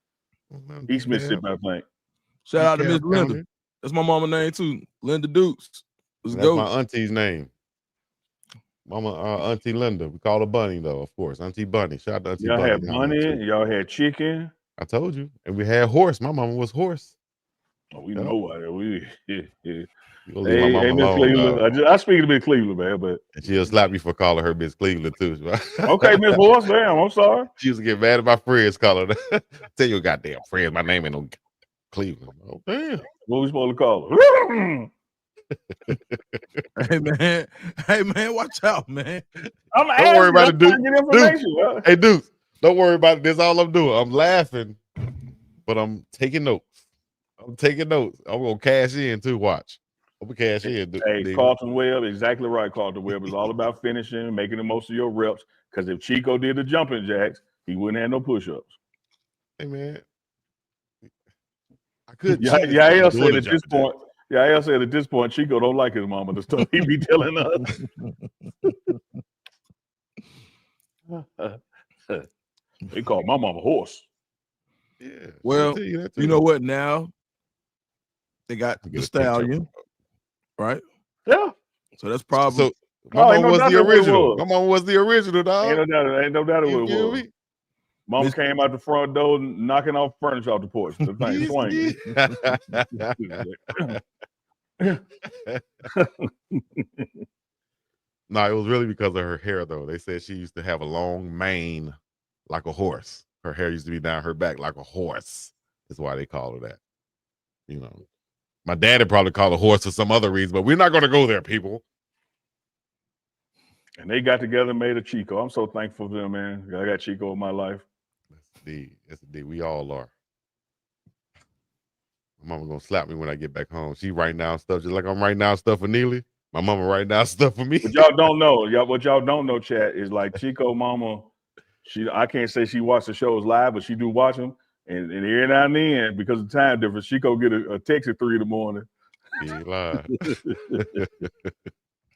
East Mississippi, I think. Shout out to Miss Linda. That's my mama's name too, Linda Dukes. That's my auntie's name. Mama, Auntie Linda. We call her Bunny though, of course. Auntie Bunny. Shout out to Auntie Bunny. Y'all had bunny. Y'all had chicken. I told you, and we had horse. My mama was horse. Oh, we know why. Hey, Miss Cleveland. I speak to Miss Cleveland, man, but and she'll slap me for calling her Miss Cleveland too. Okay, Miss Horse, damn, I'm sorry. She used to get mad at my friends calling her. Tell your goddamn friends, my name ain't no Cleveland. Oh damn. What we supposed to call her? Hey man, watch out, man. Don't worry about it, Duke. Hey, Duke, don't worry about it. That's all I'm doing. I'm laughing, but I'm taking notes. I'm gonna cash in too. Watch. I'm gonna cash in. Hey, Carlton Webb, exactly right. Carlton Webb is all about finishing, making the most of your reps. Because if Chico did the jumping jacks, he wouldn't have no push-ups. Hey man, I could. Yael said at this point. Yael said at this point, Chico don't like his mama. The stuff he be telling us. They call my mama Horse. Yeah. Well, you know what? Now they got the Stallion, right? Yeah. So that's probably. So my mom was the original. My mom was the original, dog. Ain't no doubt what it was. Mama came out the front door knocking off furniture off the porch. The thing swinging. No, it was really because of her hair, though. They said she used to have a long mane like a horse. Her hair used to be down her back like a horse. That's why they call her that. You know, my daddy probably called a horse for some other reason, but we're not going to go there, people. And they got together and made a Chico. I'm so thankful for them, man. I got Chico in my life. That's the D. We all are. My mama gonna slap me when I get back home. She writing down stuff just like I'm writing down stuff for Neely. My mama writing down stuff for me. What y'all don't know, what y'all don't know, chat, is like Chico mama. I can't say she watched the shows live, but she do watch them. And every now and then, because of time difference, Chico get a text at 3 in the morning. He lied.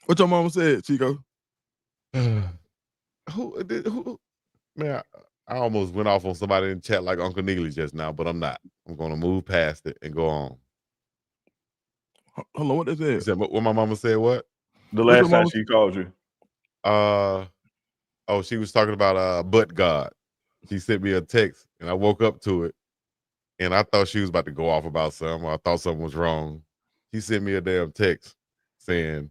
What your mama said, Chico? Who? Man, I almost went off on somebody in chat like Uncle Neely just now, but I'm not. I'm gonna move past it and go on. Hold on, what they said? You said what my mama said? What? The last time she called you? She was talking about but God. She sent me a text, and I woke up to it, and I thought she was about to go off about something. I thought something was wrong. She sent me a damn text saying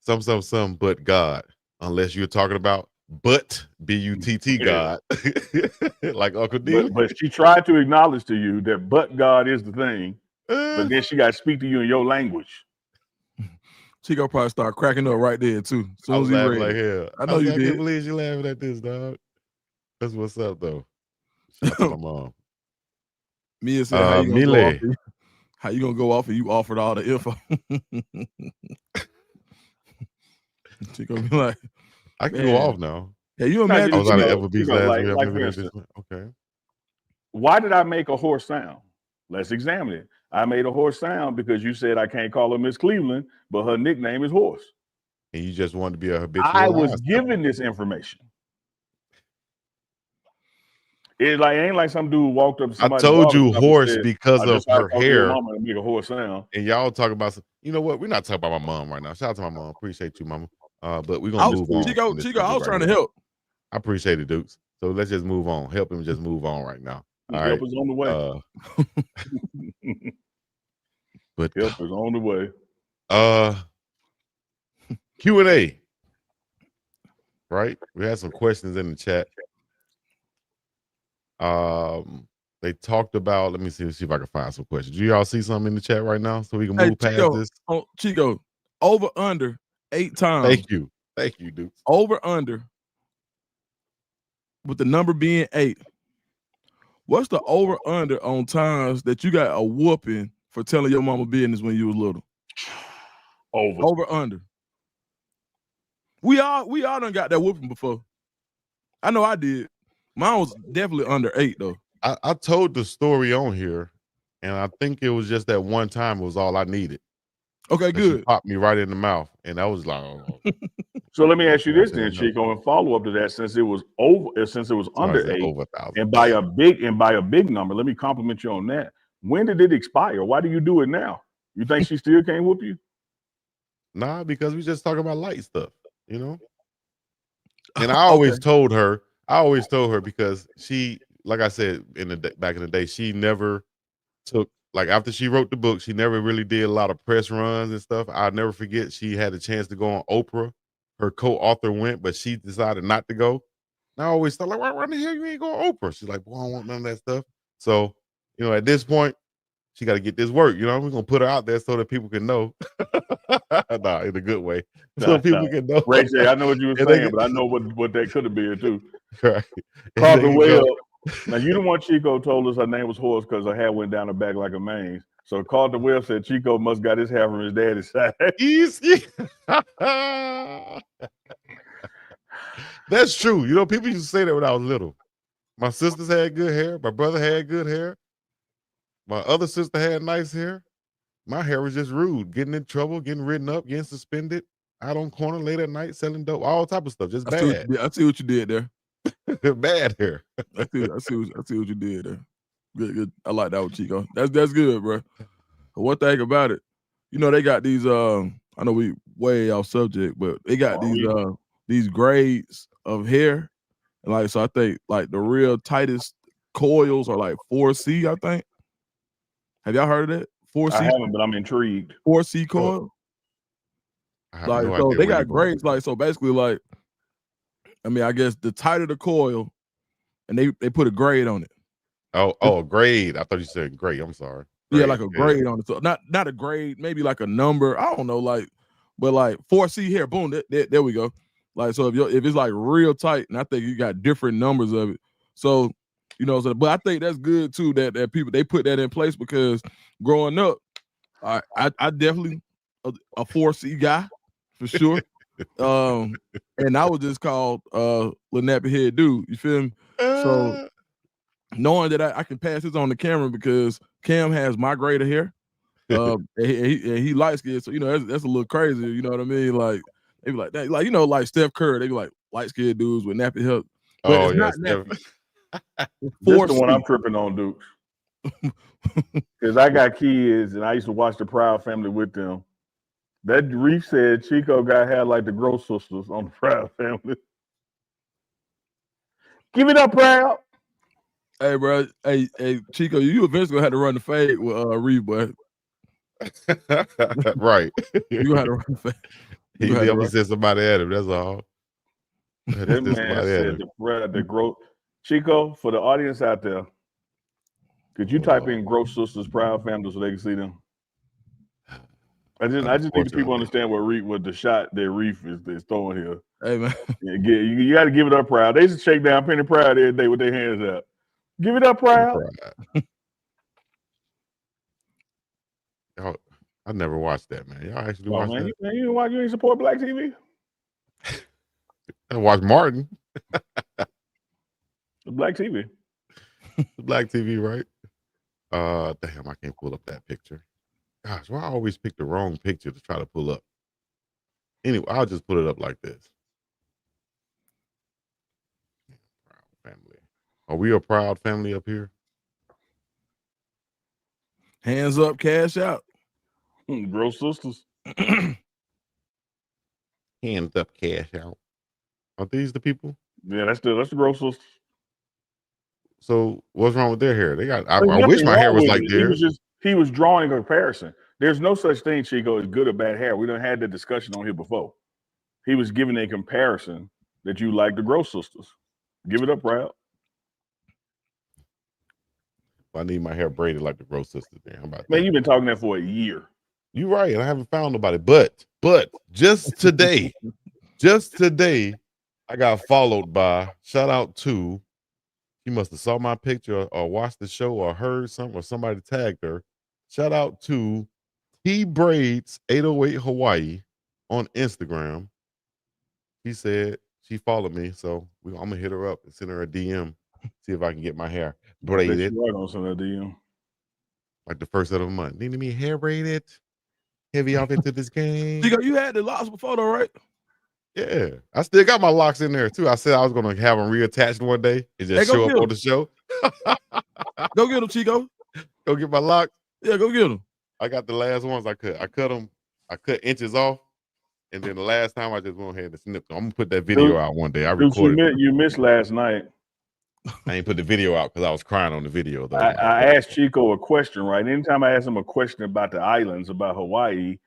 some but God, unless you're talking about but B-U-T-T God, like Uncle Neely. But she tried to acknowledge to you that but God is the thing, but then she got to speak to you in your language. Chico probably start cracking up right there too. I was laughing like hell. I know you did. I can't believe you laughing at this, dog. That's what's up, though. Shout out to my mom. Mia said, "How you gonna go off and you offered all the info?" Chico be like, "I can go off now." Yeah, you imagine? I was out of Applebee's last week. Okay. Why did I make a horse sound? Let's examine it. I made a horse sound because you said I can't call her Miss Cleveland, but her nickname is Horse. And you just wanted to be a habitual. I was given this information. It ain't like some dude walked up to somebody. I told you horse because of her hair. Mama and make a horse sound. And y'all talk about some. You know what? We're not talking about my mom right now. Shout out to my mom. Appreciate you, mama. But we're gonna move on. Chico, I was trying to help. I appreciate it, Dukes. So let's just move on. Help him just move on right now. All help right. is on the way. But help is on the way. Q&A. Right? We had some questions in the chat. They talked about, let me see if I can find some questions. Do y'all see something in the chat right now so we can move past this? Chico, over under 8 times. Thank you, Duke. Over under with the number being 8. What's the over under on times that you got a whooping for telling your mama business when you was little? Over under. We all done got that whooping before. I know I did. Mine was definitely under 8 though. I told the story on here, and I think it was just that one time it was all I needed. Okay, good. She popped me right in the mouth, and I was like, oh. So let me ask you this then, Chico, and follow up to that. Since it was under 8, over 1,000, and by a big number, let me compliment you on that. When did it expire? Why do you do it now? You think she still can't whoop you? Nah, because we just talking about light stuff, you know. And I always told her because she, like I said back in the day, she never took, like after she wrote the book, she never really did a lot of press runs and stuff. I'll never forget she had a chance to go on Oprah. Her co-author went, but she decided not to go. And I always thought, like, why the hell you ain't going Oprah? She's like, well, I don't want none of that stuff. So, you know, at this point, she got to get this work. You know, we're gonna put her out there so that people can know. Nah, in a good way, so people can know. Ray J, I know what you were saying, but I know what that could have been too. Right. Carter Webb. Now you the one Chico told us her name was Horse because her hair went down her back like a mane. So Carter Webb said Chico must got his hair from his daddy's side. Easy. That's true. You know, people used to say that when I was little. My sisters had good hair. My brother had good hair. My other sister had nice hair. My hair was just rude, getting in trouble, getting written up, getting suspended, out on corner late at night, selling dope, all type of stuff. Just bad. I see what you did there. Bad hair. I see what you did there. Good. I like that one, Chico. That's good, bro. But one thing about it, you know, they got these. I know we way off subject, but they got these grades of hair, and like so. I think like the real tightest coils are like 4C. I think. Have y'all heard of that? 4C. I haven't, but I'm intrigued. 4C coil. Like so, they got grades. Like so, basically, like I mean, I guess the tighter the coil, and they put a grade on it. Oh, a grade. I thought you said grade. I'm sorry. Grade. Yeah, like a grade on it. So not a grade, maybe like a number. I don't know, but 4C here. Boom. There we go. Like, so if it's like real tight, and I think you got different numbers of it. So, but I think that's good too that people they put that in place, because growing up, I definitely a 4C guy for sure. And I was just called little nappy head dude. You feel me? So knowing that I can pass this on the camera because Cam has my grade of hair, and he light skinned, so that's a little crazy. You know what I mean? Like they be like that, like Steph Curry, they be like light skinned dudes with nappy hair. But it's not nappy. This the one I'm tripping on, Duke. Because I got kids and I used to watch the Proud Family with them. That Reef said Chico got hair like the Gross Sisters on the Proud Family. Give it up, Proud. Hey, bro. Hey, Chico, you eventually gonna have to run the fade with Reef, boy. Right. You gonna have to run the fade. He never said somebody at him. That's all. That man said the Gross. Chico, for the audience out there, could you type in Gross Sisters Proud Family so they can see them? I just think people understand what the shot that Reef is throwing here. Hey, man. You got to give it up, Proud. They used to shake down Penny Proud every day with their hands up. Give it up, Proud. I never watched that, man. Y'all actually watch that? You ain't support Black TV? I watch Martin. Black TV. Black TV, right? Damn, I can't pull up that picture. Gosh, why I always pick the wrong picture to try to pull up? Anyway, I'll just put it up like this. Proud family. Are we a proud family up here? Hands up, cash out. Gross Sisters. Hands up, cash out. Are these the people? Yeah, that's the Gross Sisters. So what's wrong with their hair? They got. I wish my hair was like theirs. He was drawing a comparison. There's no such thing, Chico, as good or bad hair. We done had the discussion on here before. He was giving a comparison that you like the Gross Sisters. Give it up, Proud. I need my hair braided like the Gross Sisters. How about that? Man, you've been talking that for a year. You're right, and I haven't found nobody. But just today, I got followed by, shout out to, she must have saw my picture or watched the show or heard something or somebody tagged her. Shout out to T Braids 808 Hawaii on Instagram. She said she followed me, so I'm gonna hit her up and send her a DM, see if I can get my hair braided. Right on some DM. Like the first of the month. Need me hair braided. Heavy off into this game. You had the locks before, though, right? Yeah, I still got my locks in there too. I said I was gonna have them reattached one day and just show up on the show. Go get them, Chico. Go get my locks. Yeah, go get them. I got the last ones. I cut them. I cut inches off, and then the last time I just went ahead and snipped them. I'm gonna put that video out one day. I recorded. You missed last night. I ain't put the video out because I was crying on the video though. I asked Chico a question, right? Anytime I ask him a question about the islands, about Hawaii,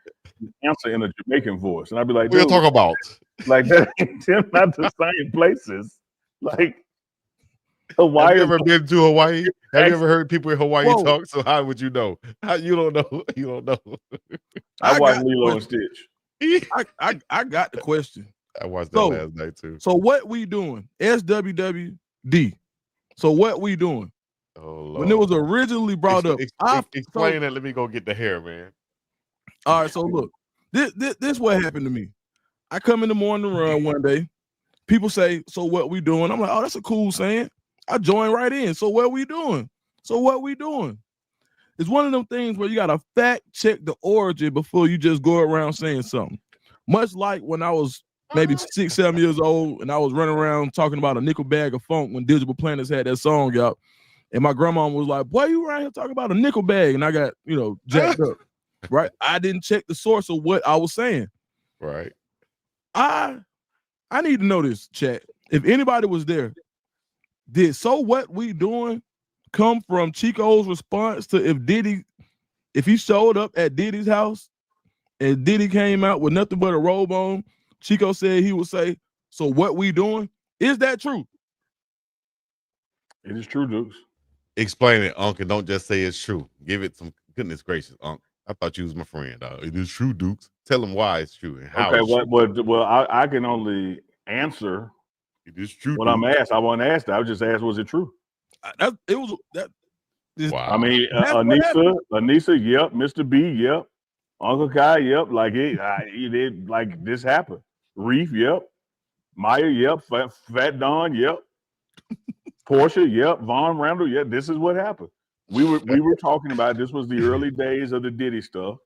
he answer in a Jamaican voice, and I'd be like, "We'll talk about like that. They're not the same places. Like Hawaii. Have you ever been to Hawaii? Have you ever heard people in Hawaii talk? So how would you know? You don't know. You don't know. I watched Lilo and Stitch. I got the question. I watched that last night too. So what we doing? SWWD. So what we doing? Oh Lord. When it was originally brought up, explain that. Let me go get the hair, man. All right. So look, this what happened to me. I come in the morning run one day. People say, "So what we doing?" I'm like, "Oh, that's a cool saying." I join right in. So what we doing? So what we doing? It's one of them things where you gotta fact check the origin before you just go around saying something. Much like when I was maybe 6, 7 years old, and I was running around talking about a nickel bag of funk when Digital Planets had that song out, and my grandma was like, "Boy, you around here talking about a nickel bag," and I got jacked up. Right? I didn't check the source of what I was saying. Right. I need to know this, chat. If anybody was there, did "So What We Doing" come from Chico's response to if he showed up at Diddy's house and Diddy came out with nothing but a robe on, Chico said he would say, "So what we doing?" Is that true? It is true, Dukes. Explain it, Unc, and don't just say it's true. Give it some goodness gracious, Unc. I thought you was my friend. It is true, Dukes. Tell him why it's true and how it's true. Well, I can only answer it is true when I'm asked. I wasn't asked that. I was just asked, was it true? Wow. I mean, Anissa, yep. Mr. B, yep. Uncle Kai, yep. Like it like this happened. Reef, yep. Maya, yep. Fat Don, yep. Portia, yep. Von Randall, yep. This is what happened. We were talking about this was the early days of the Diddy stuff,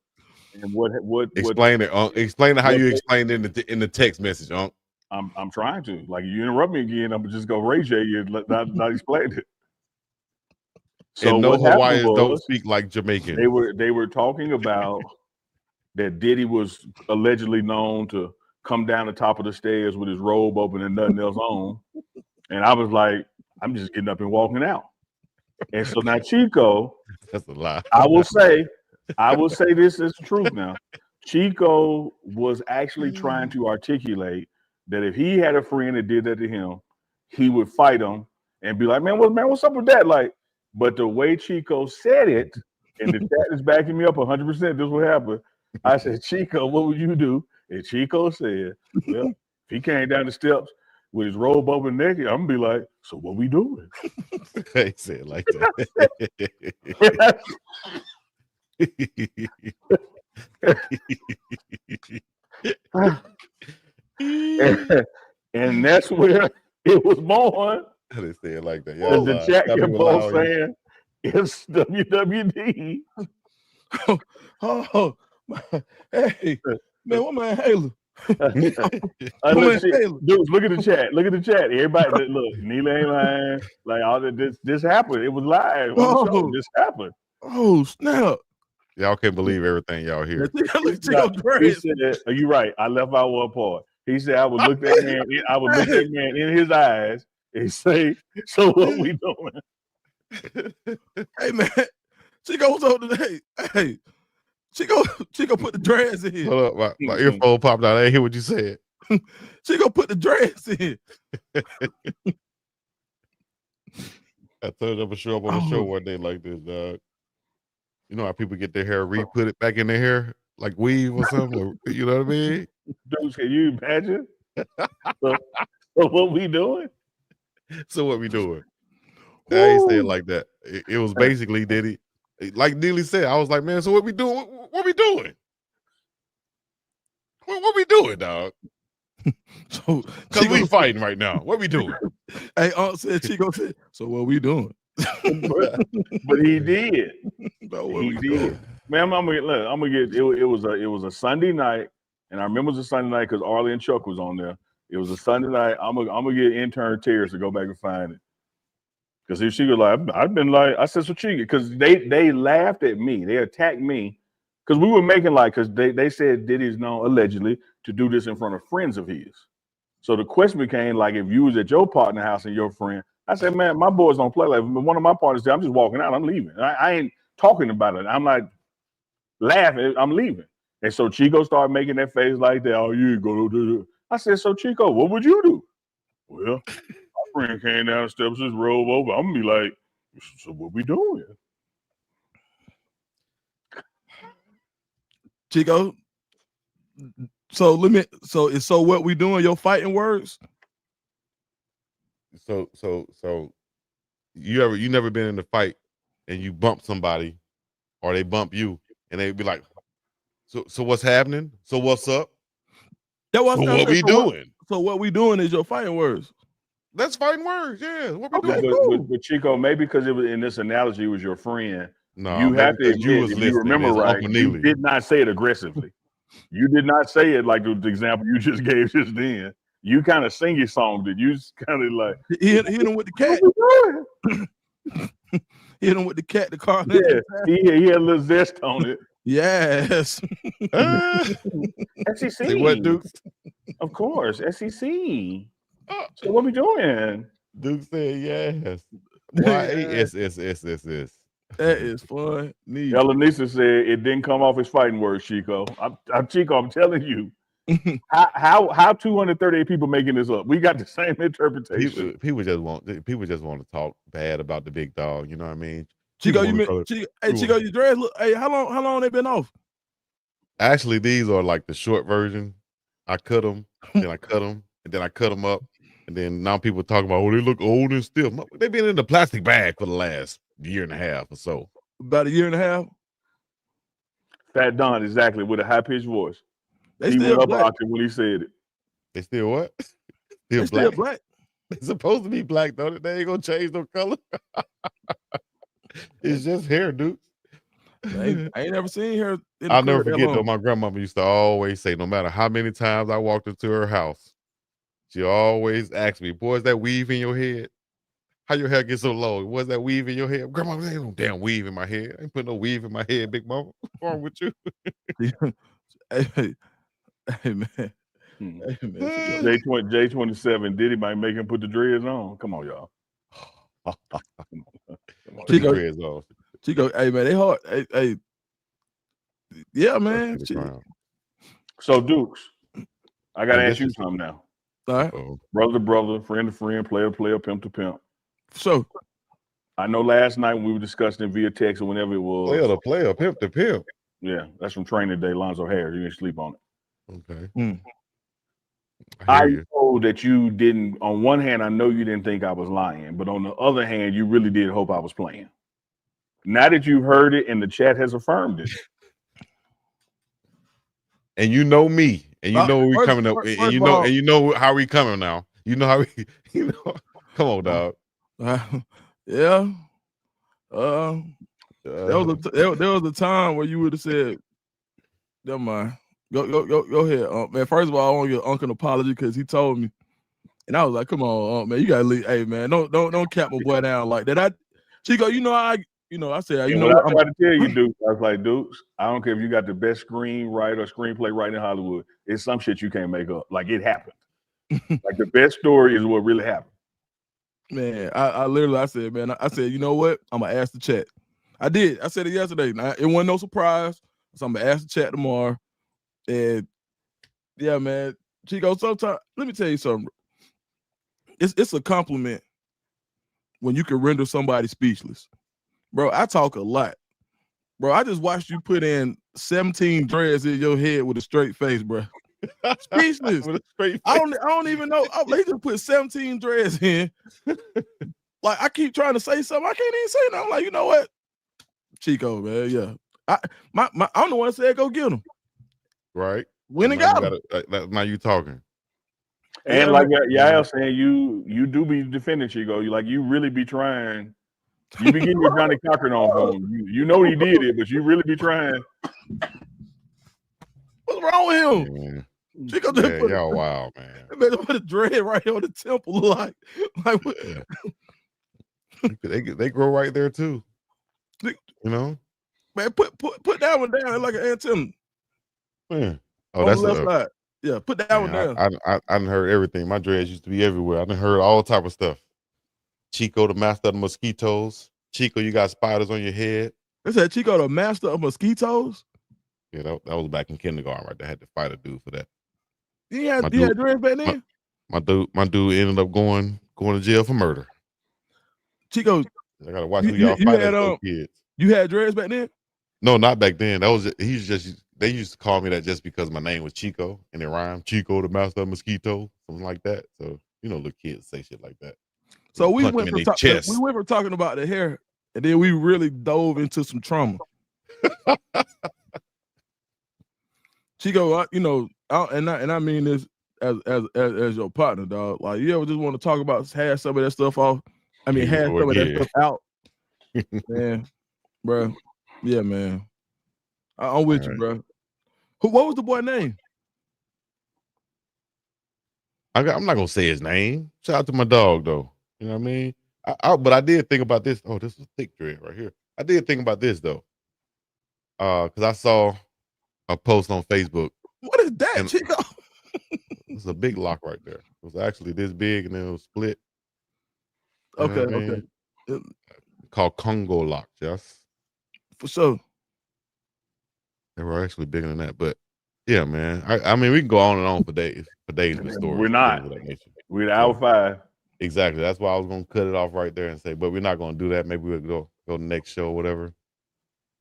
and what explain it, Unc. Explain it how you explained it in the text message, Unc. I'm trying to. Like, you interrupt me again, I'm just gonna raise you and not explain it. So and no Hawaiians don't speak like Jamaican. They were talking about that Diddy was allegedly known to come down the top of the stairs with his robe open and nothing else on. And I was like, I'm just getting up and walking out. And so now Chico, that's a lie. I will say this is the truth now. Chico was actually trying to articulate that if he had a friend that did that to him, he would fight him and be like, man, what's up with that? Like, but the way Chico said it, and the chat is backing me up 100%, this is what happened. I said, Chico, what would you do? And Chico said, well, if he came down the steps with his robe open naked, I'm gonna be like, so what we doing? He said it like that. and that's where it was born. They say it like that. Yeah, the chat kept on saying it's WWD. Hey, man, what man Halo? Dudes, look at the chat. Look at the chat. Everybody, look, Neela ain't lying. Like all this happened. It was live. This happened. Oh snap! Y'all can't believe everything y'all hear. He said, "Are you right? I left out one part." He said, "I would look that man. I would look that man in his eyes and say, so what we doing?" Hey man, Chico, what's up today? Hey, Chico put the dreads in. Hold up, my earphone popped out. I didn't hear what you said. Chico put the dreads in. I told them to show up on the show one day like this, dog. You know how people get their hair re-put it back in their hair like weave or something? You know what I mean? Dudes, can you imagine? So what we doing? So what we doing? I ain't saying like that. It was basically Diddy. Like Neely said, I was like, man, so what we doing? What we doing? What we doing, dog? So because we fighting right now. What we doing? Hey, said Chico said, so what we doing? but he did. He did. Man, I'm gonna get it was a Sunday night, and I remember it was a Sunday night because Arlie and Chuck was on there. It was a Sunday night. I'm gonna get intern Tears to go back and find it. Because if she was like, I've been like, I said, so Chico, because they laughed at me, they attacked me, because we were making like, because they said Diddy's known allegedly to do this in front of friends of his. So the question became like, if you was at your partner house and your friend, I said, man, my boys don't play like. One of my partners said, I'm just walking out, I'm leaving. I ain't talking about it. I'm like laughing, I'm leaving. And so Chico started making that face like that. Oh, you ain't gonna do it. I said, so Chico, what would you do? Well, my friend came down the steps, just rolled over. I'm gonna be like, so what we doing? Chico, so what we doing? Your fighting words? So you never been in a fight and you bump somebody or they bump you and they be like, so what's happening? So what's up? So what we doing? So what we doing is your fighting words. That's fighting words, yeah. What we doing? Cool. But Chico, maybe because it was in this analogy, it was your friend. No, you have to admit, if you remember right, you did not say it aggressively. You did not say it like the example you just gave just then. You kind of sing your song, did you? Kind of like hit him with the cat. Hit him with the cat. The car. Yeah, he had a little zest on it. Yes. SEC. What, Duke? Of course, SEC. So what we doing? Duke said yes. YASSSSS. That is funny. Elanisa said it didn't come off his fighting words, Chico. I'm Chico, I'm telling you, How 238 people making this up? We got the same interpretation. People just want to talk bad about the big dog. You know what I mean? Chico, Chico, your dreads look. Hey, how long they been off? Actually, these are like the short version. I cut them, then I cut them, and then I cut them up, and then now people talk about, oh, they look old and stiff. They've been in the plastic bag for the last year and a half or so. About a year and a half. Fat Don, exactly, with a high pitched voice. They he still went black. up when he said it. They still what? Still black. They're supposed to be black, though. They ain't gonna change no color. It's just hair, dude. I ain't never seen her. I'll never forget though. My grandmama used to always say, no matter how many times I walked into her house, she always asked me, "Boy, is that weave in your head? How your hair get so low? Was that weave in your head?" Grandma, there ain't no damn weave in my head. I ain't put no weave in my head, big mama. What's wrong with you? Hey man. Hey, man. J27 Diddy might make him put the dreads on. Come on, y'all. Chico, dreads off. Chico, hey man, they hard. Hey, yeah, man. So Dukes, I gotta ask you something now. All right. Brother to brother, friend to friend, player to player, pimp to pimp. So I know last night when we were discussing it via text or whenever it was. Player to player, pimp to pimp. Yeah, that's from Training Day, Lonzo Harris. You didn't sleep on it. Okay. I know that you didn't, on one hand, I know you didn't think I was lying, but on the other hand, you really did hope I was playing. Now that you've heard it and the chat has affirmed it. And you know me, and you know we coming up, and you know how we coming now. You know how we, come on, dog. Yeah. There was a time where you would have said, never mind. Go ahead. Man, first of all, I want your uncle an apology because he told me. And I was like, come on, man, you gotta leave. Hey man, don't cap my boy down like that. Chico, I said, what I tried to tell you, Duke, I was like, Dukes, I don't care if you got the best screenwriter or screenplay right in Hollywood. It's some shit you can't make up. Like it happened. Like the best story is what really happened. Man, I said, man, I said, you know what? I'm gonna ask the chat. I did. I said it yesterday. Now, it wasn't no surprise. So I'm gonna ask the chat tomorrow. And yeah, man, Chico, sometimes let me tell you something. It's a compliment when you can render somebody speechless. Bro, I talk a lot. Bro, I just watched you put in 17 dreads in your head with a straight face, bro. Speechless. With a straight face. I don't even know. They just put 17 dreads in. Like I keep trying to say something. I can't even say nothing. I'm like, you know what? Chico, man, yeah. I'm the one that said go get him. Right. Went and got him. Now you talking. And like Yael saying, you do be defending Chico. You really be trying. You be getting your Johnny Cochran on for him. You know he did it, but you really be trying. What's wrong with him? Yeah. Chico y'all wild, man. They put a dread right on the temple, like what? They grow right there too. You know, man. Put that one down like an antenna. Man. Oh, that's the left side. Yeah, put that one down. I done heard everything. My dreads used to be everywhere. I done heard all type of stuff. Chico, the master of the mosquitoes. Chico, you got spiders on your head. They said Chico, the master of mosquitoes. Yeah, that was back in kindergarten, right? They had to fight a dude for that. You had dreads back then? My dude ended up going to jail for murder. Chico, I gotta watch who y'all fight as kids. You had dreads back then? No, not back then. They used to call me that just because my name was Chico and it rhymed. Chico, the master of mosquito, something like that. So little kids say shit like that. So we went from talking about the hair, and then we really dove into some trauma. Chico, I mean this as your partner, dog. Like, you ever just want to talk about have some of that stuff off? I mean, have some of that stuff out, man, bro. Yeah, man. I'm with you, bro. What was the boy name? I'm not gonna say his name. Shout out to my dog, though. You know what I mean? But I did think about this. Oh, this is thick dread right here. I did think about this though, because I saw a post on Facebook. What is that, Chico? It's a big lock right there. It was actually this big, and then it was split. Okay. Called Congo locks, yes. For sure. They were actually bigger than that, but Yeah, man. I mean, we can go on and on for days with stories. We're not. We're hour 5. Exactly. That's why I was gonna cut it off right there and say, but we're not gonna do that. Maybe we'll go to the next show or whatever.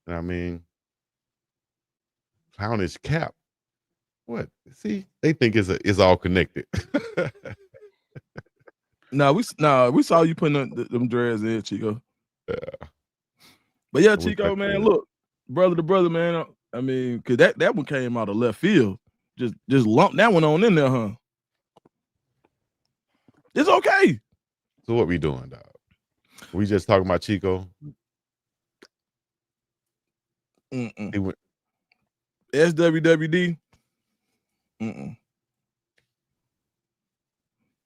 You know what I mean, clownish cap. What? See, they think it's all connected. we saw you putting them dreads in, Chico. Yeah. But yeah, Chico, man, look, brother to brother, man. I mean, cause that one came out of left field. Just lump that one on in there, huh? It's okay. So what we doing, dog? We just talking about Chico. He went SWWD.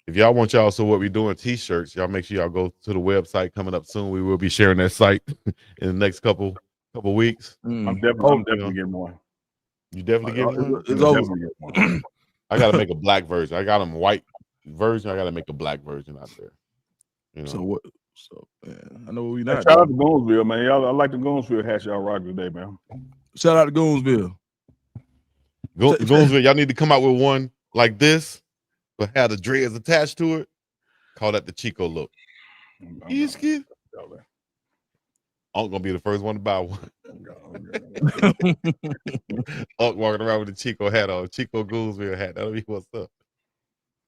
If y'all want y'all, so what we doing t-shirts, y'all make sure y'all go to the website coming up soon. We will be sharing that site in the next couple weeks. I'm definitely getting one. You definitely get one? It's over. I gotta make a black version. I got them white version. I gotta make a black version out there. You know? So what? So man, I know we not. Shout out to Goonsville, man. Y'all, I like the Goonsville hat y'all rock today, man. Shout out to Goonsville. Goonsville, y'all need to come out with one like this, but have the dreads attached to it. Call that the Chico look. I'm gonna be the first one to buy one. Unc walking around with the Chico hat on, Chico Goonsville hat. That'll be what's up.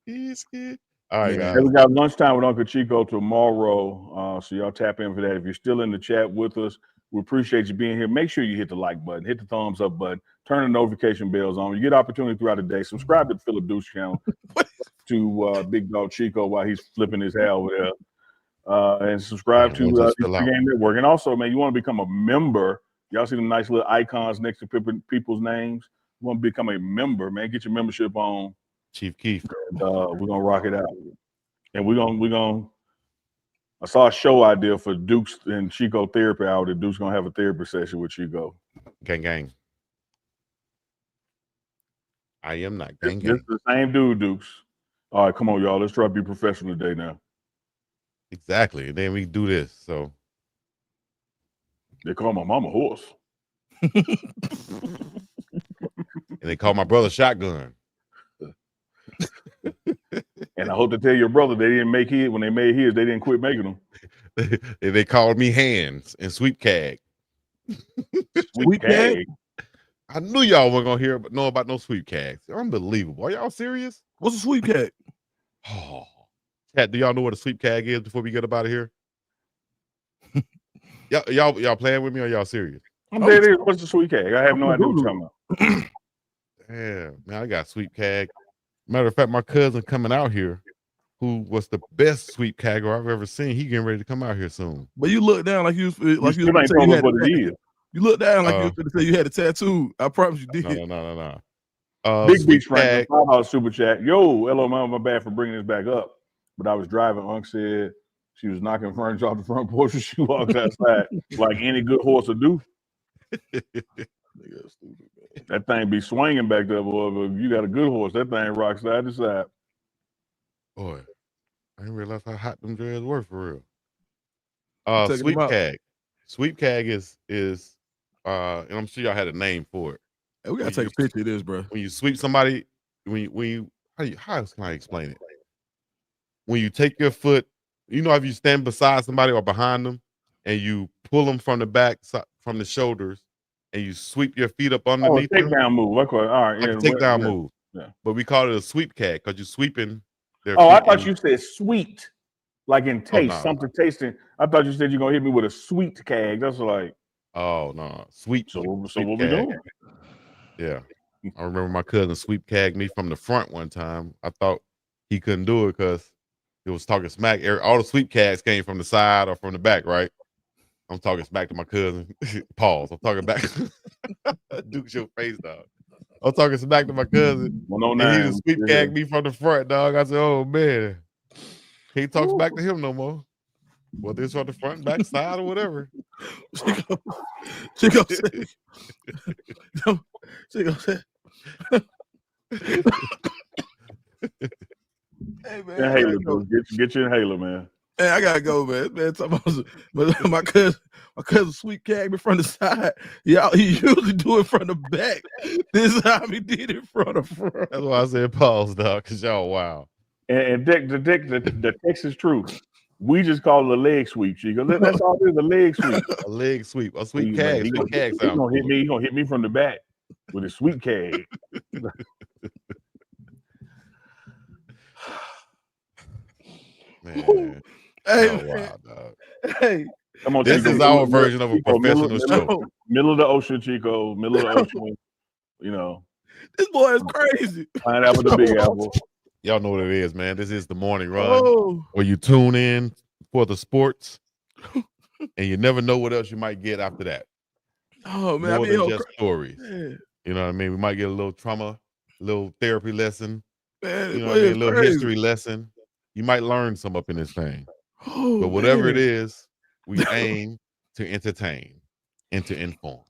All right, guys. Hey, we got lunchtime with Uncle Chico tomorrow, so y'all tap in for that. If you're still in the chat with us, we appreciate you being here. Make sure you hit the like button, hit the thumbs up button, turn the notification bells on. You get opportunity throughout the day. Subscribe to the Philip Deuce channel to Big Dog Chico while he's flipping his hair over there. And subscribe to the Pregame Network. And also, man, you want to become a member. Y'all see them nice little icons next to people's names. You want to become a member, man. Get your membership on. Chief Keef. And, we're gonna rock it out. And we're gonna I saw a show idea for Duke's and Chico therapy hour that Duke's gonna have a therapy session with Chico. Gang. I am not gang. This is the same dude, Dukes. All right, come on, y'all. Let's try to be professional today now. Exactly. And then we do this. So they call my mama horse. And they call my brother shotgun. And I hope to tell your brother they didn't make his when they made his, they didn't quit making them. They called me hands and sweep cag. Sweep cag. I knew y'all weren't gonna know about no sweep cags. Unbelievable. Are y'all serious? What's a sweep cag? Oh, chat, do y'all know what a sweep cag is before we get up out of here? y'all playing with me or y'all serious? I'm dead. What's the sweep cag? I have no idea what you're talking about. Damn, man, I got sweep cag. Matter of fact, my cousin coming out here, who was the best sweep cagger I've ever seen. He getting ready to come out here soon. But you look down like you ain't telling us what it is. You look down like you was going to say you had a tattoo. I promise you did. No. Big Beach Frank, super chat. Yo, hello, my bad for bringing this back up. But I was driving. Unc said she was knocking furniture off the front porch as she walked outside, like any good horse would do. That thing be swinging back there, boy. But if you got a good horse, that thing rocks side to side. Boy, I didn't realize how hot them dreads were for real. Sweep cag. Sweep cag is and I'm sure y'all had a name for it. Hey, we gotta take a picture of this, bro. When you sweep somebody, how can I explain it? When you take your foot, you know, if you stand beside somebody or behind them and you pull them from the back, from the shoulders, and you sweep your feet up underneath them. Takedown move. Okay. All right. Like a takedown move. Yeah. But we call it a sweep cag because you're sweeping their feet. I thought you said sweet, like in taste, something tasting. I thought you said you're gonna hit me with a sweet cag. That's like, oh no, sweep. So what we doing? Yeah, I remember my cousin sweep cagged me from the front one time. I thought he couldn't do it because he was talking smack. All the sweep cags came from the side or from the back, right? I'm talking smack to my cousin. Pause. I'm talking back. Duke's your face, dog. I'm talking smack to my cousin. 109. And he just sweep cagged me from the front, dog. I said, oh man. Can't talk back to him no more. Whether it's from the front, back, side, or whatever. She goes say, hey man, inhaler, get your inhaler, man. Man, I gotta go, man. But my cousin Sweet Cag me from the side. Yeah, he usually do it from the back. This is how he did it from the front. That's why I said pause, dog, because y'all wow. And the Texas truth. We just call it a leg sweep, Chico. That's all it is, a leg sweep. A leg sweep. A sweet Man, cag. he Sweet cag gonna sounds hit me. He gonna hit me from the back with a sweet cag. Man. Hey, oh, man. wow, dog. Hey. Come on, this Chico, is our version of a professional show. Middle of the ocean, Chico. Middle of the ocean. You know. This boy is crazy. Pineapple to Big Apple. Y'all know what it is, man. This is the morning run where you tune in for the sports and you never know what else you might get after that. Oh, man. More than just stories. Man. You know what I mean? We might get a little trauma, a little therapy lesson. Man, you know what I mean? A little history lesson. You might learn some up in this thing. But whatever it is, we aim to entertain and to inform.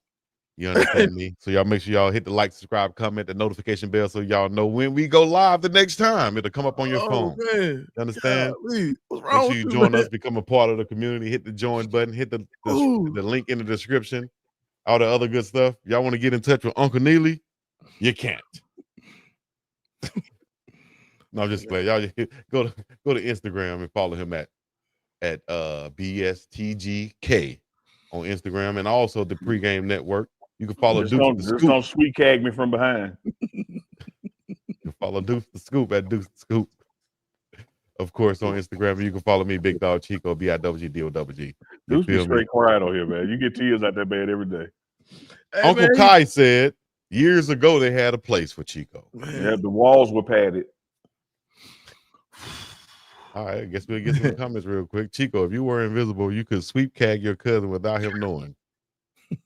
You understand me? So y'all make sure y'all hit the like, subscribe, comment, the notification bell so y'all know when we go live the next time. It'll come up on your phone. Man. You understand? Golly. What's wrong make sure with you you, join man? us, become a part of the community, hit the join button, hit the link in the description, all the other good stuff. Y'all want to get in touch with Uncle Neely? You can't. No, just play. Y'all go to Instagram and follow him at BSTGK on Instagram and also the Pregame Network. You can follow Deuce the Scoop. Don't sweet cag me from behind. You can follow Deuce the Scoop at Deuce the Scoop. Of course, on Instagram. You can follow me, Big Dog Chico, BIWGDOWG. Deuce be straight quiet on here, man. You get tears out that bed every day. Hey, Uncle Kai said years ago they had a place for Chico. Man. Yeah, the walls were padded. All right, I guess we'll get some comments real quick. Chico, if you were invisible, you could sweep cag your cousin without him knowing.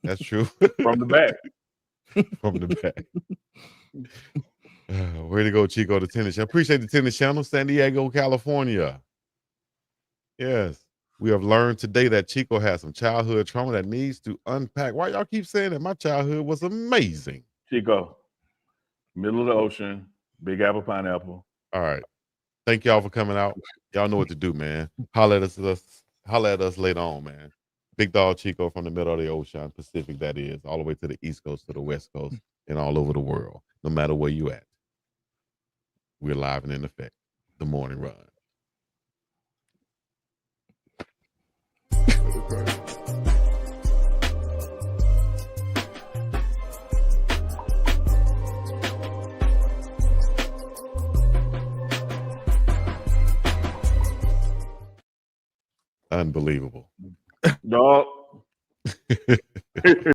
That's true. From the back. From the back. Way to go, Chico, the tennis channel. Appreciate the tennis channel, San Diego, California. Yes. We have learned today that Chico has some childhood trauma that needs to unpack. Why y'all keep saying that? My childhood was amazing. Chico, middle of the ocean, Big Apple, pineapple. All right. Thank y'all for coming out. Y'all know what to do, man. Holler at us later on, man. Big Dog Chico from the middle of the ocean, Pacific, that is, all the way to the East Coast, to the West Coast, and all over the world, no matter where you at. We're live and in effect. The morning run. Unbelievable. Dog.